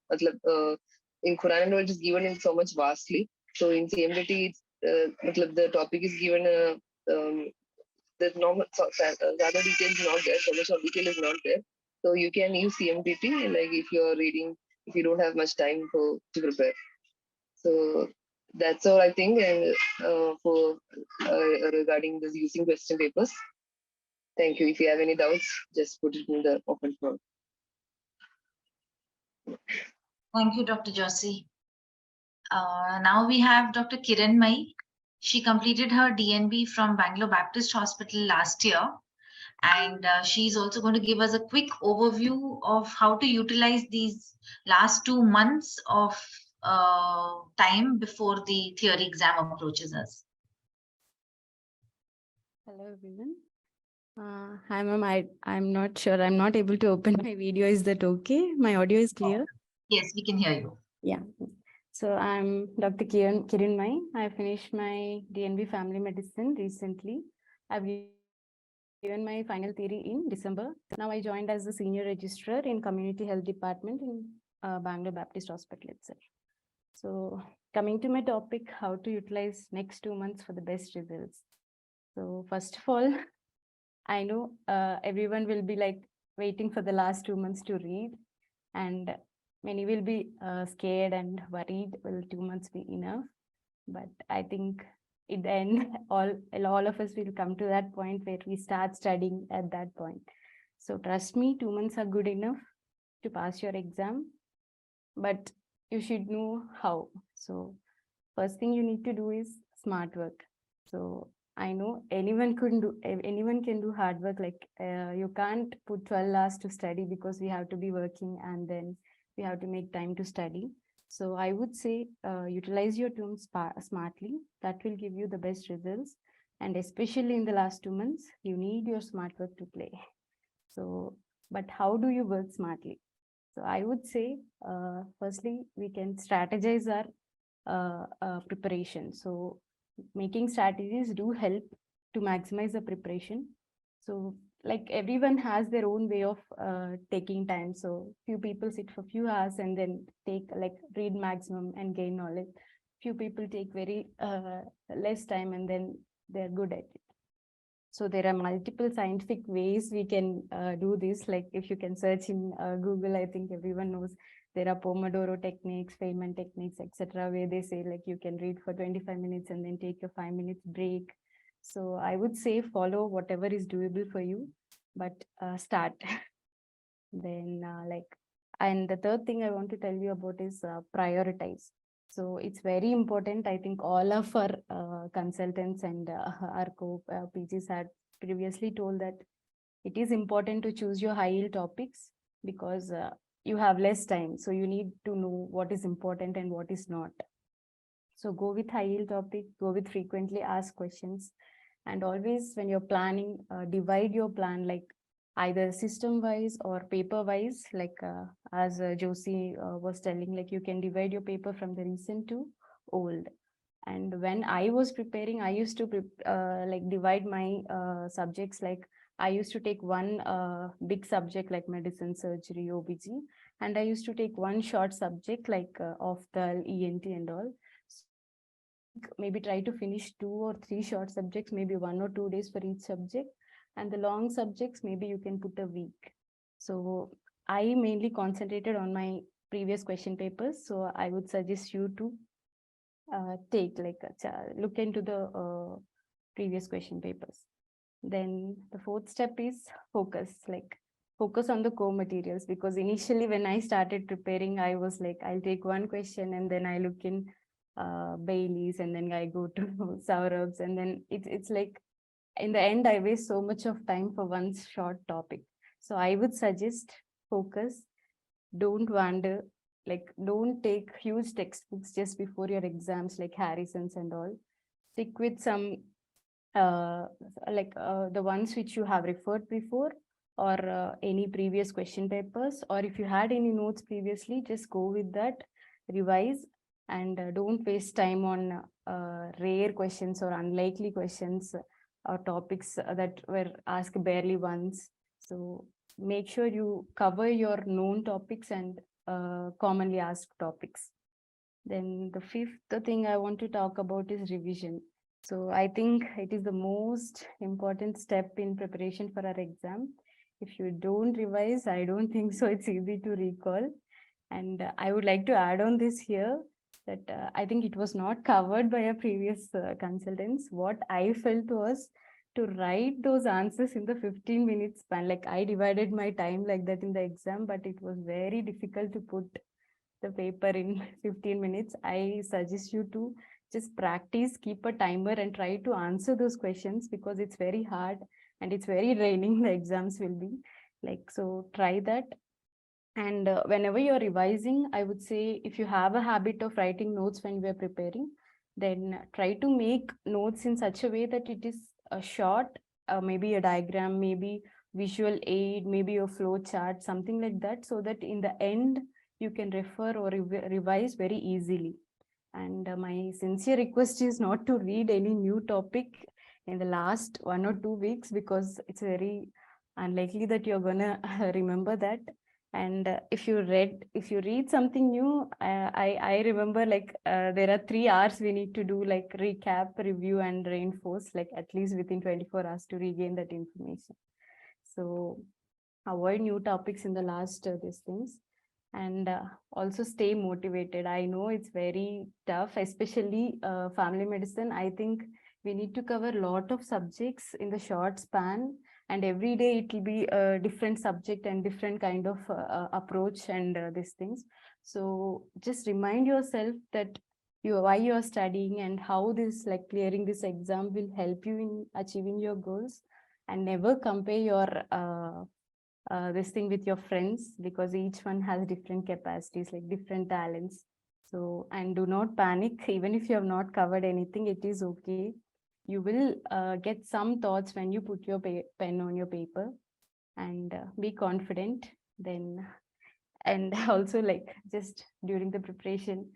in Quran and all, it is given in so much vastly. So in CMDT, the topic is given the normal, the other details not there, so much of detail is not there. So you can use CMDT like if you are reading, if you don't have much time to prepare. So that's all I think, and for regarding this using question papers. Thank you. If you have any doubts, just put it in the open forum. Thank you, Dr. Jossy. Now we have Dr. Kiran Mai. She completed her DNB from Bangalore Baptist Hospital last year. And she's also going to give us a quick overview of how to utilize these last 2 months of time before the theory exam approaches us. Hello, everyone. Hi, ma'am. I'm not sure. I'm not able to open my video. Is that okay? My audio is clear? Yes, we can hear you. Yeah. So I'm Dr. Kiran Mai. I finished my DNB family medicine recently. I've given my final theory in December. Now I joined as a senior registrar in community health department in Bangalore Baptist Hospital itself. So coming to my topic, how to utilize next 2 months for the best results. So first of all, I know everyone will be like waiting for the last 2 months to read, and many will be scared and worried, will 2 months be enough? But I think in the end, all of us will come to that point where we start studying at that point. So trust me, 2 months are good enough to pass your exam, but you should know how. So first thing you need to do is smart work. So I know anyone can do hard work. Like you can't put 12 hours to study because we have to be working and then we have to make time to study. So I would say utilize your time smartly. That will give you the best results. And especially in the last 2 months, you need your smart work to play. So, but how do you work smartly? So I would say, firstly, we can strategize our preparation. So making strategies do help to maximize the preparation. So like everyone has their own way of taking time. So few people sit for few hours and then read maximum and gain knowledge. Few people take very less time and then they're good at it. So there are multiple scientific ways we can do this. Like if you can search in Google, I think everyone knows there are Pomodoro techniques, Feynman techniques, etc., where they say like you can read for 25 minutes and then take a 5 minutes break. So I would say follow whatever is doable for you, but start. Then and the third thing I want to tell you about is prioritize. So it's very important. I think all of our consultants and our PGs had previously told that it is important to choose your high yield topics because you have less time. So you need to know what is important and what is not. So go with high yield topic, go with frequently asked questions. And always when you're planning, divide your plan like either system wise or paper wise, like as Jossy was telling, like you can divide your paper from the recent to old. And when I was preparing, I used to divide my subjects. Like I used to take one big subject like medicine, surgery, OBG, and I used to take one short subject like ophthalmology, ENT and all. Maybe try to finish 2 or 3 short subjects, maybe 1 or 2 days for each subject. And the long subjects, maybe you can put a week. So I mainly concentrated on my previous question papers. So I would suggest you to look into the previous question papers. Then the fourth step is focus. Like focus on the core materials, because initially when I started preparing, I was like, I'll take one question and then I look in Bailey's, and then I go to Saurabh's, and then it's like, in the end, I waste so much of time for one short topic. So I would suggest focus, don't wander, like don't take huge textbooks just before your exams like Harrison's and all. Stick with some the ones which you have referred before, or any previous question papers, or if you had any notes previously, just go with that, revise, and don't waste time on rare questions or unlikely questions or topics that were asked barely once. So make sure you cover your known topics and commonly asked topics. Then the fifth thing I want to talk about is revision. So I think it is the most important step in preparation for our exam. If you don't revise, I don't think so it's easy to recall. And I would like to add on this here that I think it was not covered by our previous consultants. What I felt was to write those answers in the 15 minutes span. Like I divided my time like that in the exam, but it was very difficult to put the paper in 15 minutes. I suggest you to just practice, keep a timer and try to answer those questions, because it's very hard and it's very draining. The exams will be like, so try that. And whenever you're revising, I would say if you have a habit of writing notes when we're preparing, then try to make notes in such a way that it is a short, maybe a diagram, maybe visual aid, maybe a flow chart, something like that, so that in the end you can refer or revise very easily. And my sincere request is not to read any new topic in the last 1 or 2 weeks, because it's very unlikely that you're gonna remember that. And if you read something new, I remember like there are 3 hours we need to do, like recap, review, and reinforce, like at least within 24 hours to regain that information. So avoid new topics in the last these things. And also stay motivated. I know it's very tough, especially family medicine. I think we need to cover a lot of subjects in the short span, and every day it will be a different subject and different kind of approach and these things. So just remind yourself that why you are studying and how this, like clearing this exam, will help you in achieving your goals. And never compare your this thing with your friends, because each one has different capacities, like different talents. So, and do not panic. Even if you have not covered anything, it is okay. You will get some thoughts when you put your pen on your paper, and be confident. Then, and also like just during the preparation,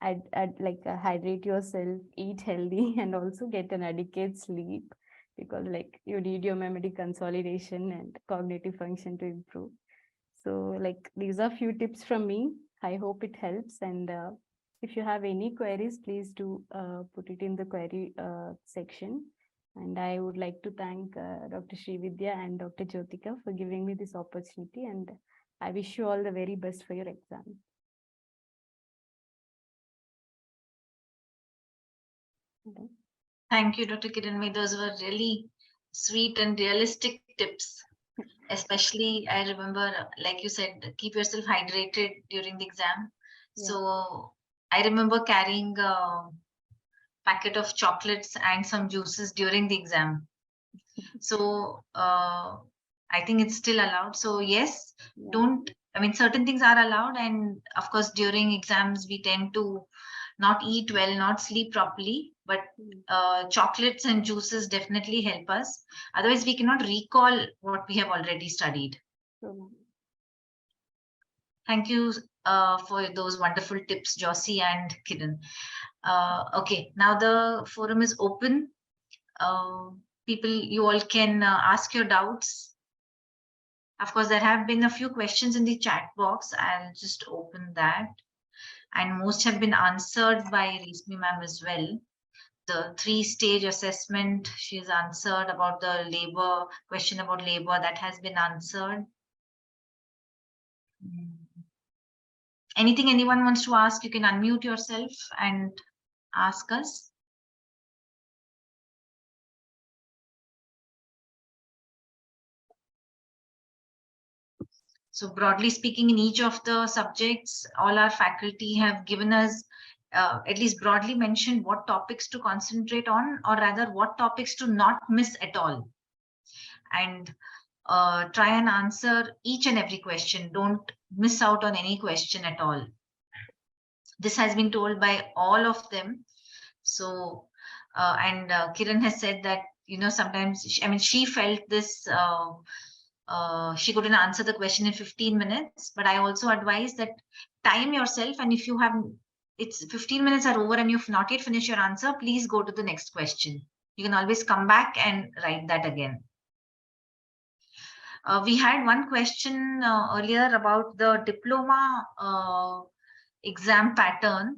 I'd hydrate yourself, eat healthy, and also get an adequate sleep, because like you need your memory consolidation and cognitive function to improve. So like these are few tips from me. I hope it helps. And if you have any queries, please do put it in the query section. And I would like to thank Dr. Srividhya and Dr. Jyotika for giving me this opportunity. And I wish you all the very best for your exam. Okay. Thank you, Dr. Kiranmay. Those were really sweet and realistic tips. Especially, I remember, like you said, keep yourself hydrated during the exam. Yeah. So I remember carrying a packet of chocolates and some juices during the exam. So I think it's still allowed. So yes, Yeah. certain things are allowed. And of course, during exams, we tend to not eat well, not sleep properly, but chocolates and juices definitely help us. Otherwise, we cannot recall what we have already studied. Thank you for those wonderful tips, Jossy and Kiran. Okay, now the forum is open. People, you all can ask your doubts. Of course, there have been a few questions in the chat box. I'll just open that. And most have been answered by Resmi ma'am as well. The 3-stage assessment, she's answered. About the labor, question about labor, that has been answered. Anything anyone wants to ask, you can unmute yourself and ask us. So broadly speaking, in each of the subjects, all our faculty have given us at least broadly mentioned what topics to concentrate on, or rather what topics to not miss at all. And try and answer each and every question. Don't miss out on any question at all. This has been told by all of them. So, Kiran has said that, sometimes, she felt this, she couldn't answer the question in 15 minutes, but I also advise that time yourself, and if you have, it's 15 minutes are over and you've not yet finished your answer, please go to the next question. You can always come back and write that again. We had one question earlier about the diploma exam pattern.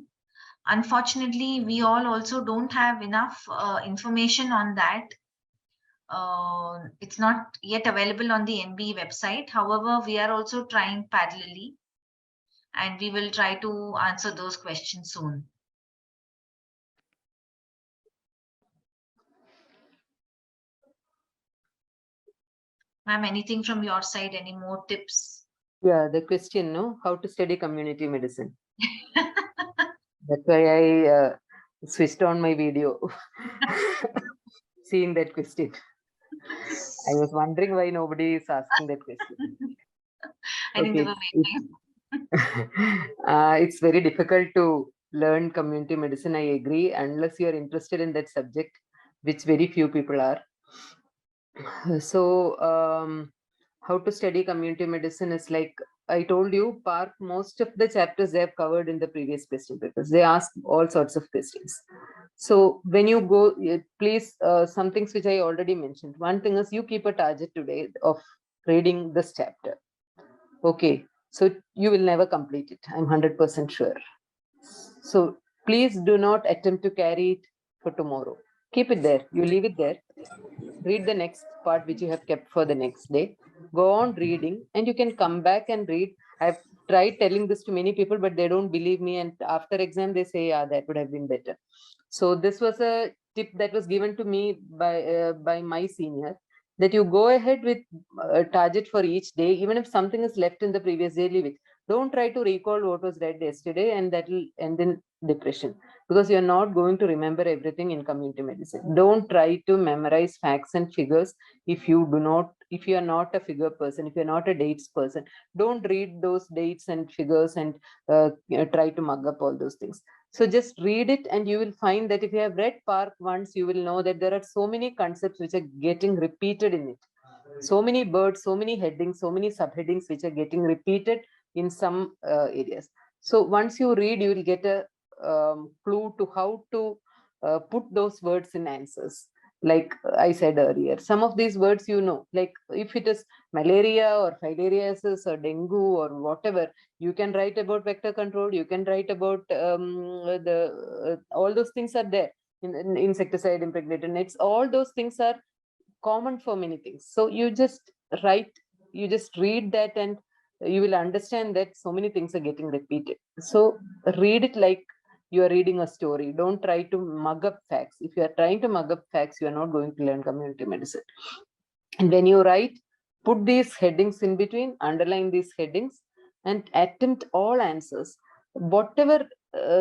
Unfortunately, we all also don't have enough information on that. It's not yet available on the NB website. However, we are also trying parallelly, and we will try to answer those questions soon. Ma'am, anything from your side? Any more tips? Yeah, the question, no, how to study community medicine. That's why I switched on my video, seeing that question. I was wondering why nobody is asking that question. I think they were waiting. It's very difficult to learn community medicine, I agree, unless you are interested in that subject, which very few people are. So, how to study community medicine is like I told you, most of the chapters they have covered in the previous question papers. They ask all sorts of questions. So when you go, please, some things which I already mentioned. One thing is you keep a target today of reading this chapter. Okay, so you will never complete it. I'm 100% sure. So please do not attempt to carry it for tomorrow. Keep it there. You leave it there. Read the next part which you have kept for the next day. Go on reading, and you can come back and read. I've tried telling this to many people, but they don't believe me. And after exam, they say, yeah, that would have been better. So this was a tip that was given to me by my senior, that you go ahead with a target for each day, even if something is left in the previous day, leave it. Don't try to recall what was read yesterday, and that will end in depression, because you're not going to remember everything in community medicine. Don't try to memorize facts and figures if you are not a figure person, if you're not a dates person. Don't read those dates and figures and try to mug up all those things. So just read it, and you will find that if you have read part once, you will know that there are so many concepts which are getting repeated in it. So many words, so many headings, so many subheadings which are getting repeated in some areas. So once you read, you will get a clue to how to put those words in answers. Like I said earlier, some of these words, like if it is malaria or filariasis or dengue or whatever, you can write about vector control, you can write about all those things are there in insecticide, impregnated nets. All those things are common for many things. So you just read that, and you will understand that so many things are getting repeated. So read it like you are reading a story. Don't try to mug up facts. If you are trying to mug up facts, you are not going to learn community medicine. And when you write, put these headings in between, underline these headings, and attempt all answers. Whatever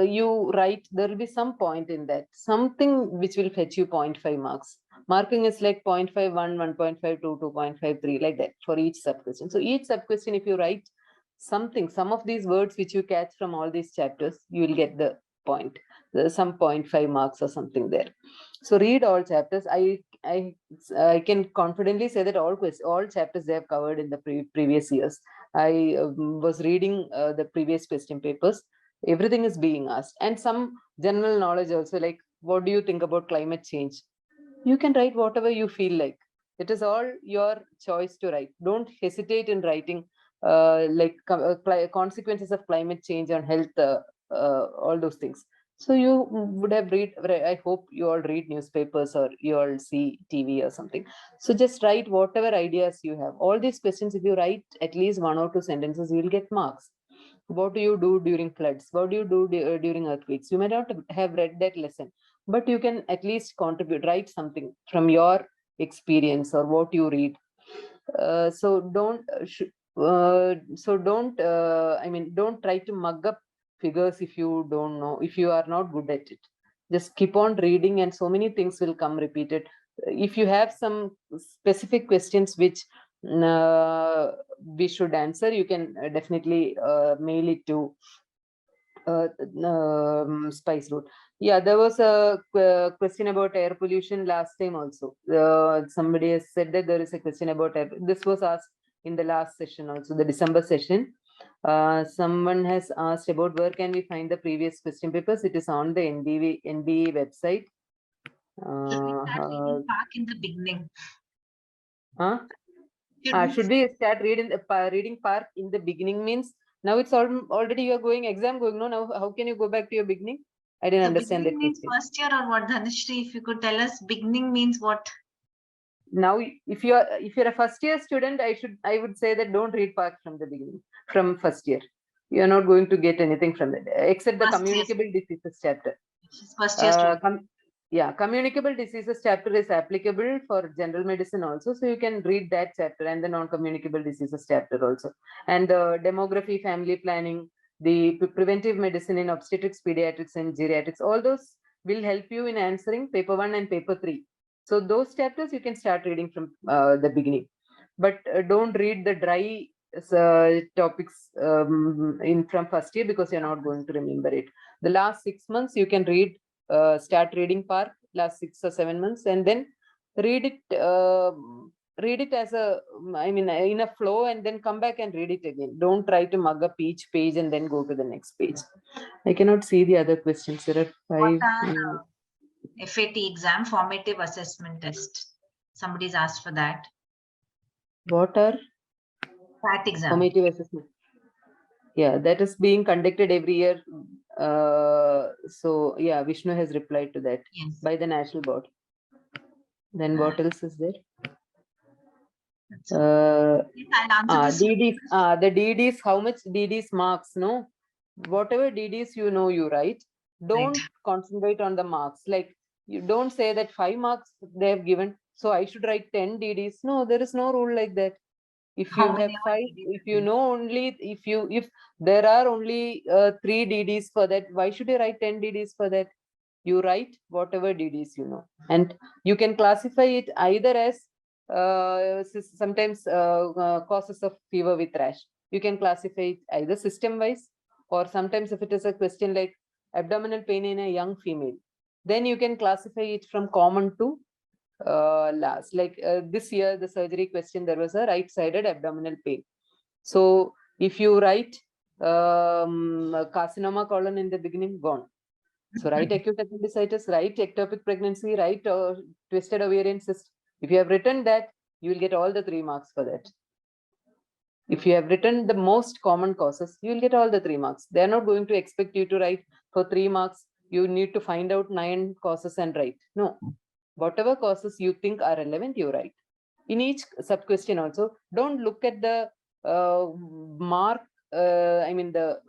you write, there will be some point in that, something which will fetch you 0.5 marks. Marking is like 0.51, 1.52, 2.53, like that for each sub-question. So each sub-question, if you write something, some of these words which you catch from all these chapters, you will get the point. There's some 0.5 marks or something there. So read all chapters. I can confidently say that all chapters they have covered in the previous years. I was reading the previous question papers. Everything is being asked, and some general knowledge also, like what do you think about climate change? You can write whatever you feel like. It is all your choice to write. Don't hesitate in writing consequences of climate change on health, all those things. So you would have I hope you all read newspapers or you all see TV or something. So just write whatever ideas you have. All these questions, if you write at least 1 or 2 sentences, you will get marks. What do you do during floods? What do you do during earthquakes? You may not have read that lesson, but you can at least contribute, write something from your experience or what you read. So so don't, don't try to mug up figures if you don't know, if you are not good at it. Just keep on reading and so many things will come repeated. If you have some specific questions which we should answer, you can definitely mail it to Spice Road. Yeah, there was a question about air pollution last time also. Somebody has said that there is a question about air. This was asked in the last session also, the December session. Someone has asked about where can we find the previous question papers. It is on the NB website. Should we start reading Park in the beginning? Should we start reading Park in the beginning? Means now it's already you are going exam going. No, now how can you go back to your beginning? I didn't understand that means question. first year or what, Dhanashree? If you could tell us, beginning means what? Now, if you're a first year student, I would say that don't read Park from the beginning, from first year. You're not going to get anything from that, except the communicable diseases chapter. First year student. Yeah, communicable diseases chapter is applicable for general medicine also. So you can read that chapter and the non-communicable diseases chapter also. And the demography, family planning, the preventive medicine in obstetrics, pediatrics, and geriatrics, all those will help you in answering paper 1 and paper 3. So those chapters you can start reading from the beginning. But don't read the dry topics from first year because you're not going to remember it. The last 6 months you can read. Start reading Park last 6 or 7 months and then read it as a in a flow and then come back and read it again. Don't try to mug up each page and then go to the next page. I cannot see the other questions. There are 5 FAT exam, formative assessment test. Somebody's asked for that. What are FAT exam? Formative assessment. Yeah, that is being conducted every year. So yeah, Vishnu has replied to that by the national board. Then what else is there? DDs, the DDs, how much DDs marks? No, whatever DDs you know, you write. Don't concentrate on the marks. Like you don't say that 5 marks they have given, so I should write 10 DDs. No, there is no rule like that. If you have 5, if you know only, if there are only 3 DDs for that, why should you write 10 DDs for that? You write whatever DDs you know, and you can classify it either as sometimes causes of fever with rash. You can classify it either system wise, or sometimes if it is a question like abdominal pain in a young female, then you can classify it from common to last. Like this year the surgery question, there was a right-sided abdominal pain. So if you write carcinoma colon in the beginning, gone. So write acute appendicitis, write ectopic pregnancy, write twisted ovarian cyst. If you have written that, you will get all the 3 marks for that. If you have written the most common causes, you will get all the 3 marks. They are not going to expect you to write for 3 marks. You need to find out 9 causes and write. No. Whatever causes you think are relevant, you write. In each sub question also, don't look at the mark, the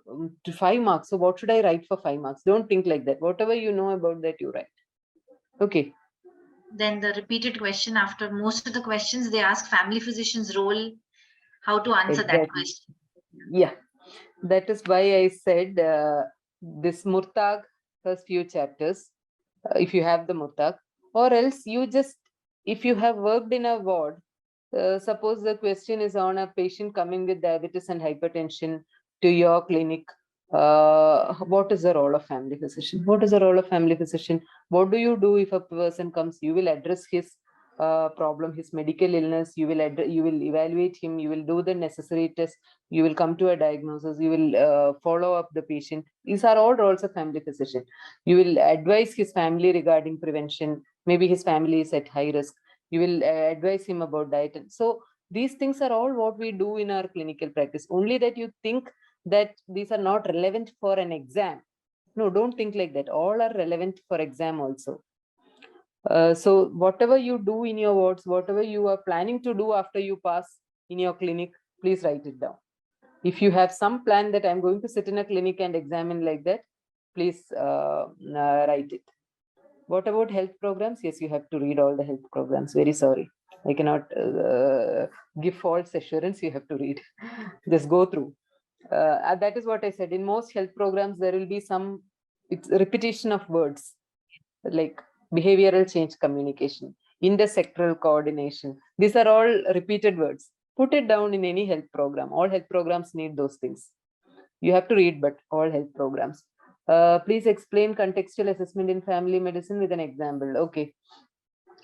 5 marks. So what should I write for 5 marks? Don't think like that. Whatever you know about that, you write. Okay. Then the repeated question after most of the questions, they ask family physician's role, how to answer that question. Yeah, that is why I said this Murtag first few chapters, if you have the Murtag. Or else you just, if you have worked in a ward, suppose the question is on a patient coming with diabetes and hypertension to your clinic. What is the role of family physician? What is the role of family physician? What do you do if a person comes? You will address his problem, his medical illness. You will evaluate him. You will do the necessary tests. You will come to a diagnosis. You will follow up the patient. These are all roles of family physician. You will advise his family regarding prevention. Maybe his family is at high risk. You will advise him about diet. So these things are all what we do in our clinical practice. Only that you think that these are not relevant for an exam. No, don't think like that. All are relevant for exam also. So whatever you do in your wards, whatever you are planning to do after you pass in your clinic, please write it down. If you have some plan that I'm going to sit in a clinic and examine like that, please write it. What about health programs? Yes, you have to read all the health programs. Very sorry. I cannot give false assurance. You have to read. Just go through. That is what I said. In most health programs, there will be some repetition of words like behavioral change communication, intersectoral coordination. These are all repeated words. Put it down in any health program. All health programs need those things. You have to read, but all health programs. Please explain contextual assessment in family medicine with an example. Okay.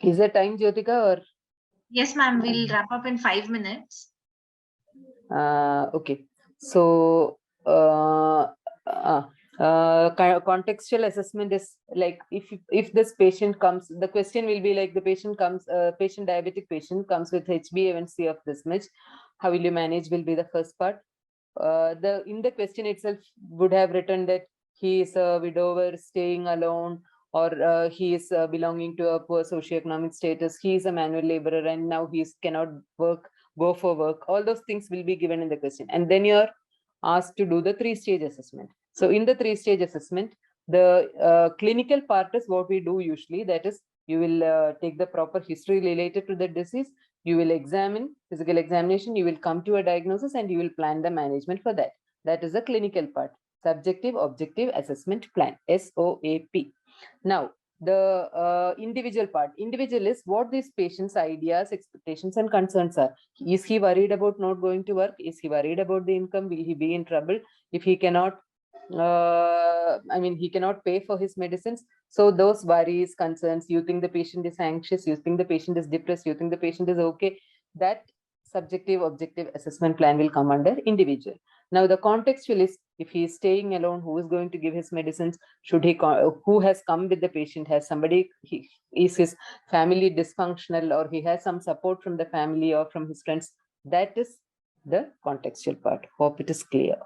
Is there time, Jyotika, or? Yes, ma'am. We'll wrap up in 5 minutes. Okay. So, contextual assessment is like if this patient comes, the question will be like the patient comes, diabetic patient comes with HbA1c of this much. How will you manage? Will be the first part. In the question itself would have written that he is a widower staying alone, or he is belonging to a poor socioeconomic status. He is a manual laborer and now he cannot go for work. All those things will be given in the question, and then you're asked to do the 3-stage assessment. So in the 3-stage assessment, the clinical part is what we do usually. That is, you will take the proper history related to the disease. You will examine physical examination. You will come to a diagnosis and you will plan the management for that. That is the clinical part. Subjective Objective Assessment Plan, SOAP. Now, the individual part. Individual is what these patients' ideas, expectations, and concerns are. Is he worried about not going to work? Is he worried about the income? Will he be in trouble if he cannot? He cannot pay for his medicines. So those worries, concerns, you think the patient is anxious, you think the patient is depressed, you think the patient is okay, that subjective objective assessment plan will come under individual. Now the contextual is, if he is staying alone, who is going to give his medicines? Should he, who has come with the patient? Has somebody, is his family dysfunctional, or he has some support from the family or from his friends? That is the contextual part. Hope it is clear.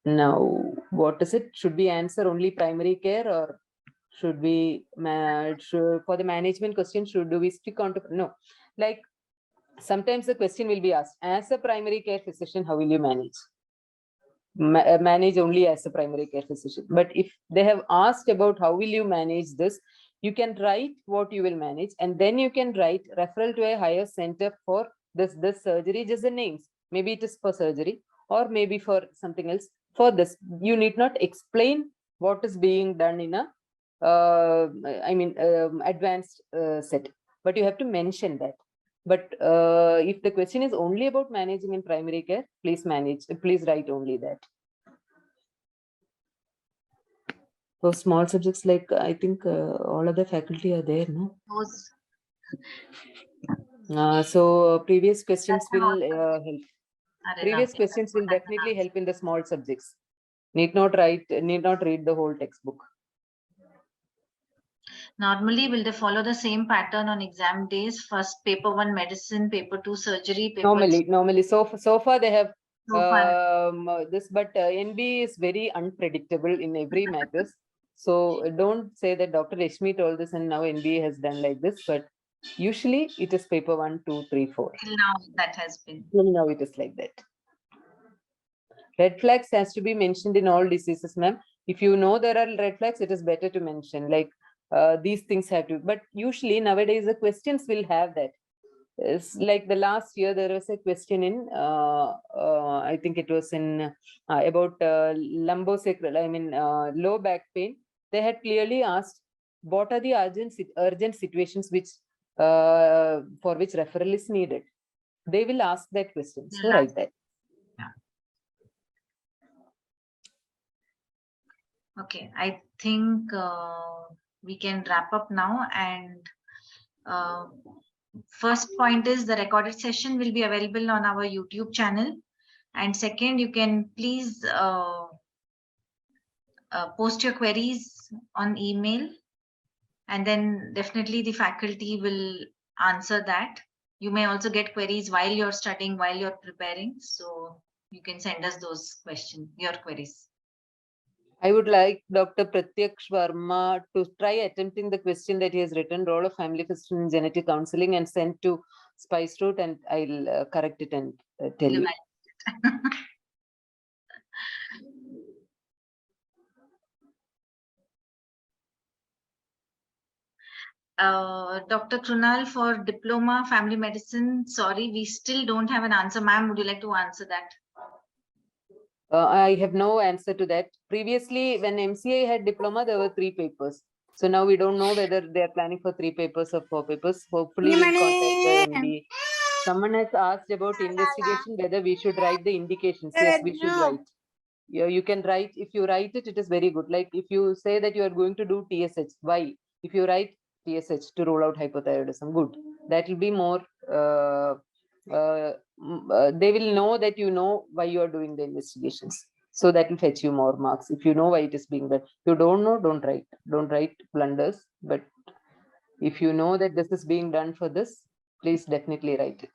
Now, what is it? Should we answer only primary care, or should we, for the management question, do we stick on to, no, like sometimes the question will be asked, as a primary care physician, how will you manage? Manage only as a primary care physician. But if they have asked about how will you manage this, you can write what you will manage, and then you can write referral to a higher center for this surgery, just the names. Maybe it is for surgery, or maybe for something else. For this, you need not explain what is being done in a advanced set, but you have to mention that. But if the question is only about managing in primary care, please write only that. For small subjects, like I think all other faculty are there, no? So previous questions will help. Previous questions will definitely help in the small subjects. Need not read the whole textbook. Normally, will they follow the same pattern on exam days? First, paper 1 medicine, paper 2 surgery. Paper normally. So far they have this, but NB is very unpredictable in every matters. So don't say that Dr. Resmi told this and now NB has done like this. But usually it is paper 1, 2, 3, 4. Till now that has been. Till now it is like that. Red flags has to be mentioned in all diseases, ma'am. If you know there are red flags, it is better to mention, like these things have to. But usually nowadays the questions will have that. It's like the last year there was a question in I think it was in about lumbosacral, low back pain. They had clearly asked what are the urgent situations which for which referral is needed. They will ask that question. So write that. Okay, I think we can wrap up now. And first point is the recorded session will be available on our YouTube channel. And second, you can please post your queries on email, and then definitely the faculty will answer that. You may also get queries while you're studying, while you're preparing. So you can send us those questions, your queries. I would like Dr. Pratyaksh Verma to try attempting the question that he has written, role of family physician in genetic counseling, and send to Spice Route, and I'll correct it and tell you. Dr. Krunal for Diploma Family Medicine. Sorry, we still don't have an answer. Ma'am, would you like to answer that? I have no answer to that. Previously, when MCA had diploma, there were 3 papers. So now we don't know whether they are planning for 3 papers or 4 papers. Hopefully, we'll contact the MD. Someone has asked about investigation, whether we should write the indications. Yes, we should write. Yeah, you can write. If you write it, it is very good. Like if you say that you are going to do TSH, why? If you write TSH to rule out hypothyroidism, good. That will be more. They will know that you know why you are doing the investigations. So that will fetch you more marks. If you know why it is being done. If you don't know, don't write. Don't write blunders. But if you know that this is being done for this, please definitely write it.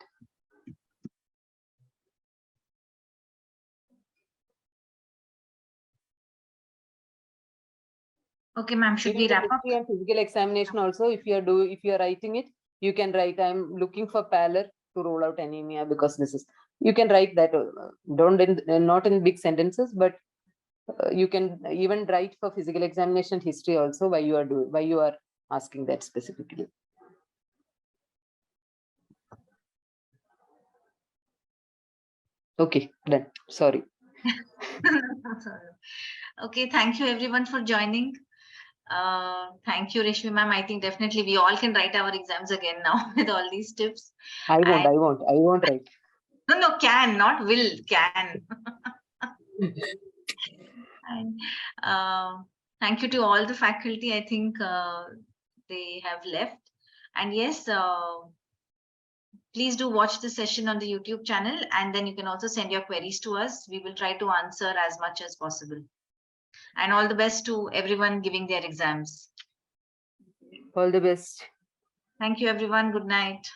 Okay, ma'am, should Even we the wrap up? history and physical examination also, if you are writing it, you can write, I'm looking for pallor to rule out anemia because this is, you can write that. Not in big sentences, but you can even write for physical examination history also why you are asking that specifically. Okay, done. Sorry. Okay, thank you everyone for joining. Thank you, Resmi ma'am. I think definitely we all can write our exams again now with all these tips. I won't write. No, can, not will, can. And thank you to all the faculty. I think they have left. And yes, please do watch the session on the YouTube channel, and then you can also send your queries to us. We will try to answer as much as possible. And all the best to everyone giving their exams. All the best. Thank you, everyone. Good night.